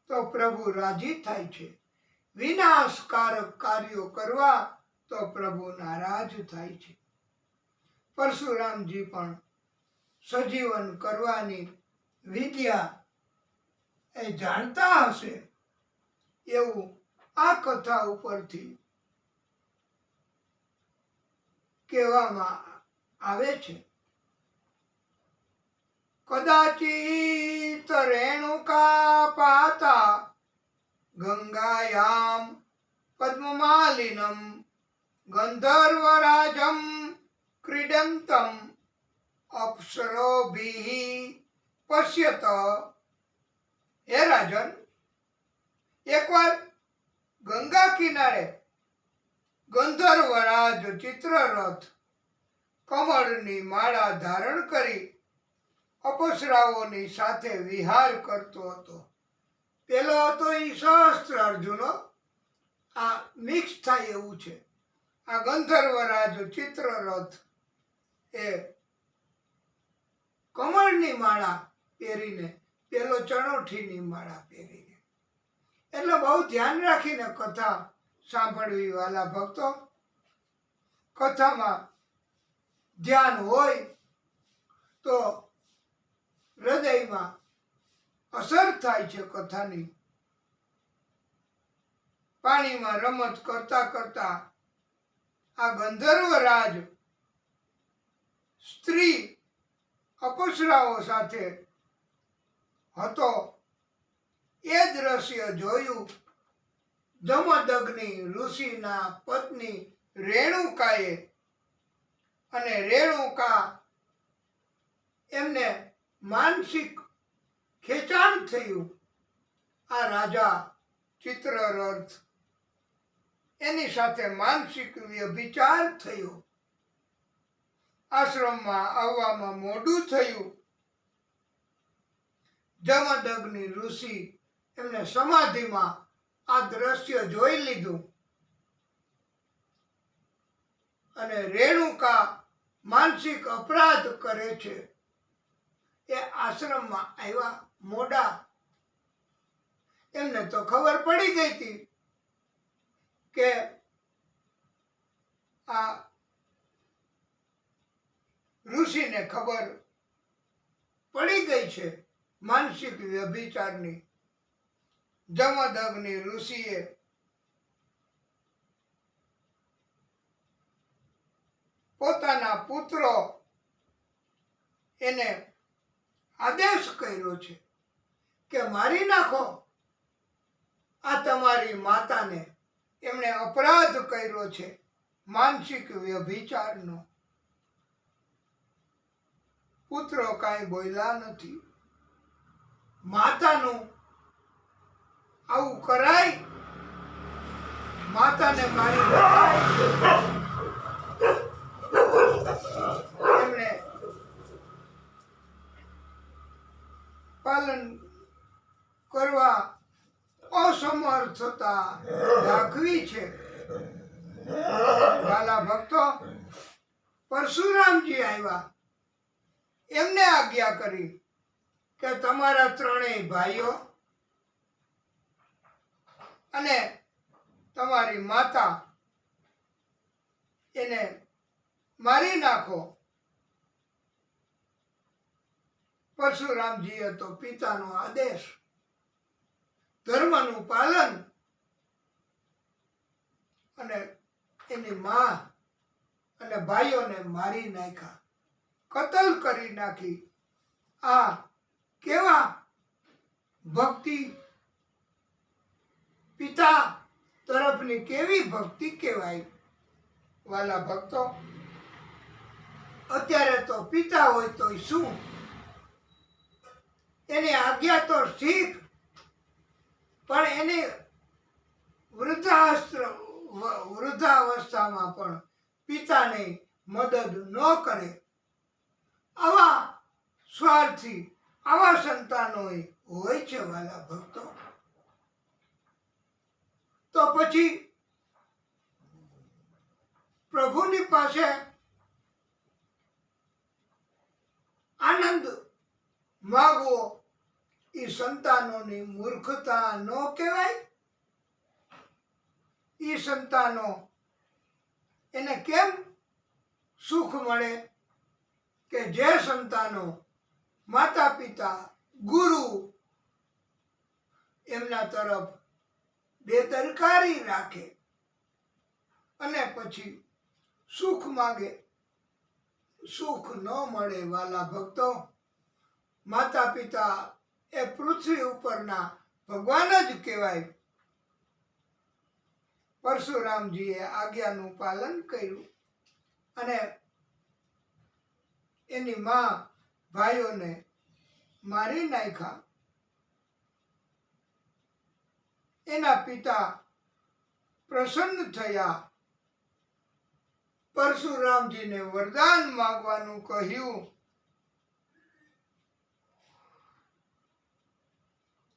તો પ્રભુ રાજી થાય છે, વિનાશકારક કાર્યો કરવા તો પ્રભુ નારાજ થાય છે. પરશુરામજી પણ સજીવન કરવાની વિદ્યા એ જાણતા હશે એવું આ કથા ઉપરથી કહેવામાં આવે છે. કદાચિત રેણુકા પાતા ગંગાયામ પદ્મમાલિનમ ગંધર્વરાજમ ક્રીડંતમ અપ્સરોભિઃ પશ્યત. હે રાજન, એકવાર ગંગા કિનારે ગંધર્વરાજ ચિત્રરથ કમળની માળા ધારણ કરી અપસરાઓની સાથે વિહાર કરતો હતો. પેલો હતો ઈ સહસ્ત્ર અર્જુનો, આ મિક્સ થાય એવું છે. આ ગંધર્વરાજ ચિત્રરથ એ કમળની માળા પહેરીને, પેલો ચણોઠીની માળા પહેરીને. એટલે બહુ ધ્યાન રાખીને કથા સાંભળવી વાલા ભક્તો. કથામાં ધ્યાન હોય તો હૃદયમાં અસર થાય છે કથાની. પાણીમાં રમત કરતા કરતા આ ગંધર્વરાજ સ્ત્રી અપસરાઓ સાથે હતો. એ દ્રશ્ય જોયું જમદગ્નિ ઋષિના પત્ની રેણુકાએ. અને રેણુકા એમને માનસિક ખેંચાણ થયું. આ રાજા ચિત્રરથ એની સાથે માનસિક વ્યભિચાર થયો. આશ્રમમાં આવવામાં મોડું થયું. જમદગ્નિ ઋષિ એમને સમાધિમાં આ દ્રશ્ય જોઈ લીધું અને રેણુકા માનસિક અપરાધ કરે છે એ આશ્રમમાં આવ્યા મોડા. એમને તો ખબર પડી ગઈ હતી કે આ ઋષિને ખબર પડી ગઈ છે માનસિક વ્યભિચારની. જમદગ્નિ ઋષિએ પોતાના પુત્રો એને આદેશ કર્યો છે કે મારી નાખો આ તમારી માતાને. એમણે અપરાધ કર્યો છે માનસિક વ્યભિચારનો. પુત્રો કાંઈ બોલ્યા નથી. માતાનું આવું કરાય? માતાને મારી નખાય? એમણે પાલન કરવા અસમર્થતા દાખવી છે. વાલા ભક્તો, પરશુરામજી આવ્યા, એમને આજ્ઞા કરી કે તમારા ત્રણેય ભાઈઓ અને તમારી માતા એને મારી નાખો. પરશુરામજીએ તો પિતાનો આદેશ, ધર્મનું પાલન અને એની મા અને ભાઈઓને મારી નાખ્યા, કતલ કરી નાખી. આ કેવા ભક્તિ, પિતા તરફની કેવી ભક્તિ કહેવાય. વાલા ભક્તો, અત્યારે તો પિતા હોય તો શું, એની આજ્ઞા તો શીખ, પણ એની વૃદ્ધાવસ્થામાં પણ પિતાને મદદ ન કરે. આવા સ્વાર્થી આવા સંતાનો હોય છે વાલા ભક્તો. તો પછી પ્રભુની પાસે આનંદ માગવો એ સંતાનોની મૂર્ખતા ન કહેવાય? એ સંતાનો એને કેમ સુખ મળે કે જે સંતાનો માતા પિતા ગુરુ એમના તરફ બેદરકારી રાખે અને પછી સુખ માગે. સુખ ન મળે વાલા ભક્તો. માતા પિતા એ પૃથ્વી ઉપરના ભગવાન જ કહેવાય. પરશુરામજીએ આજ્ઞાનું પાલન કર્યું અને એની માં ભાઈઓને મારી નાખ્યા. એના પિતા પ્રસન્ન થયા. પરશુરામજીને વરદાન માંગવાનું કહ્યું.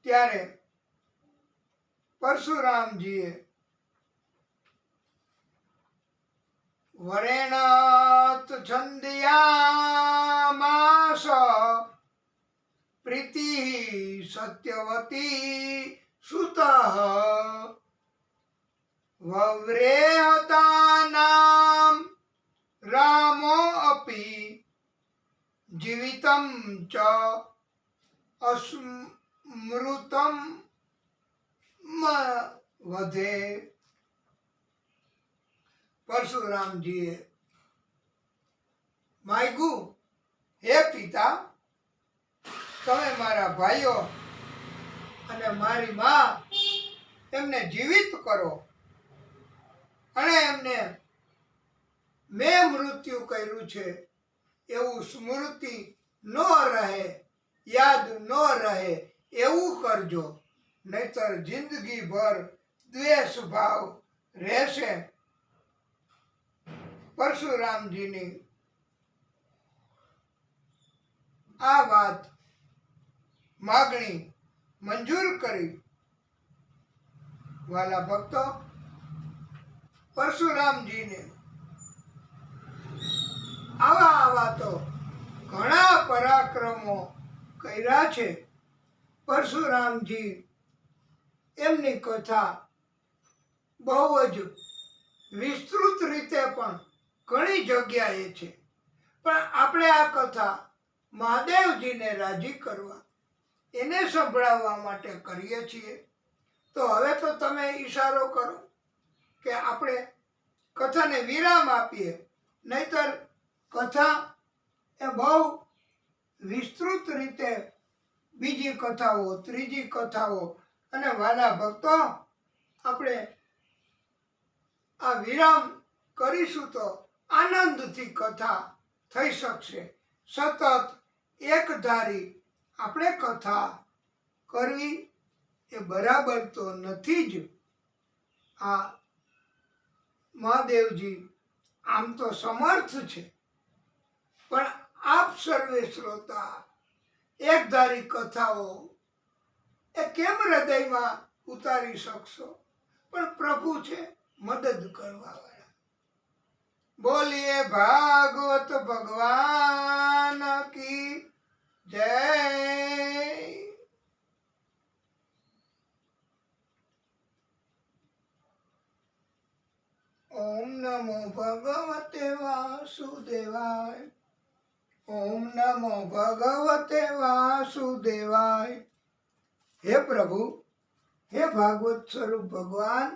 ત્યારે પરશુરામજીએ વરેણાત છંદયામાસ પ્રીતિ સત્યવતી સુતઃ વવ્રેહતાનામ રામો અપી જીવિતમ ચ અસ્મૃતમ વધે. પરશુરામજીએ માગ્યું, હે પિતા, તમે મારા ભાઈઓ અને મારી માં એમને જીવિત કરો અને એમને મેં મૃત્યુ કર્યું છે એવું સ્મૃતિ ન રહે, યાદ ન રહે એવું કરજો, નહીતર જિંદગીભર દ્વેષ ભાવ રહેશે. પરશુરામજીની આ વાત માગણી મંજૂર કરી. વાલા ભક્તો, પરશુરામજીને આવા તો ઘણા પરાક્રમો કર્યા છે. પરશુરામજી એમની કથા બહુ જ વિસ્તૃત રીતે પણ ઘણી જગ્યાએ છે, પણ આપણે આ કથા મહાદેવજીને રાજી કરવા, એને સંભળાવવા માટે કરીએ છીએ. તો હવે તો તમે ઈશારો કરો કે આપણે કથાને વિરામ આપીએ, નહીતર કથા એ બહુ વિસ્તૃત રીતે બીજી કથાઓ, ત્રીજી કથાઓ, અને વાલા ભક્તો આપણે આ વિરામ કરીશું તો આનંદથી કથા થઈ શકશે. સતત એકધારી આપણે કથા કરવી એ બરાબર તો નથી જ. આ મહાદેવજી આમ તો સમર્થ છે, પણ આપ સર્વે શ્રોતા એકધારી કથાઓ એ કેમ હૃદયમાં ઉતારી શકશો? પણ પ્રભુ છે મદદ કરવા વાળા. બોલીએ ભાગવત ભગવાન કી જય. ઓમ નમો ભગવતે વાસુદેવાય. ઓમ નમો ભગવતે વાસુદેવાય. હે પ્રભુ, હે ભાગવત સ્વરૂપ ભગવાન,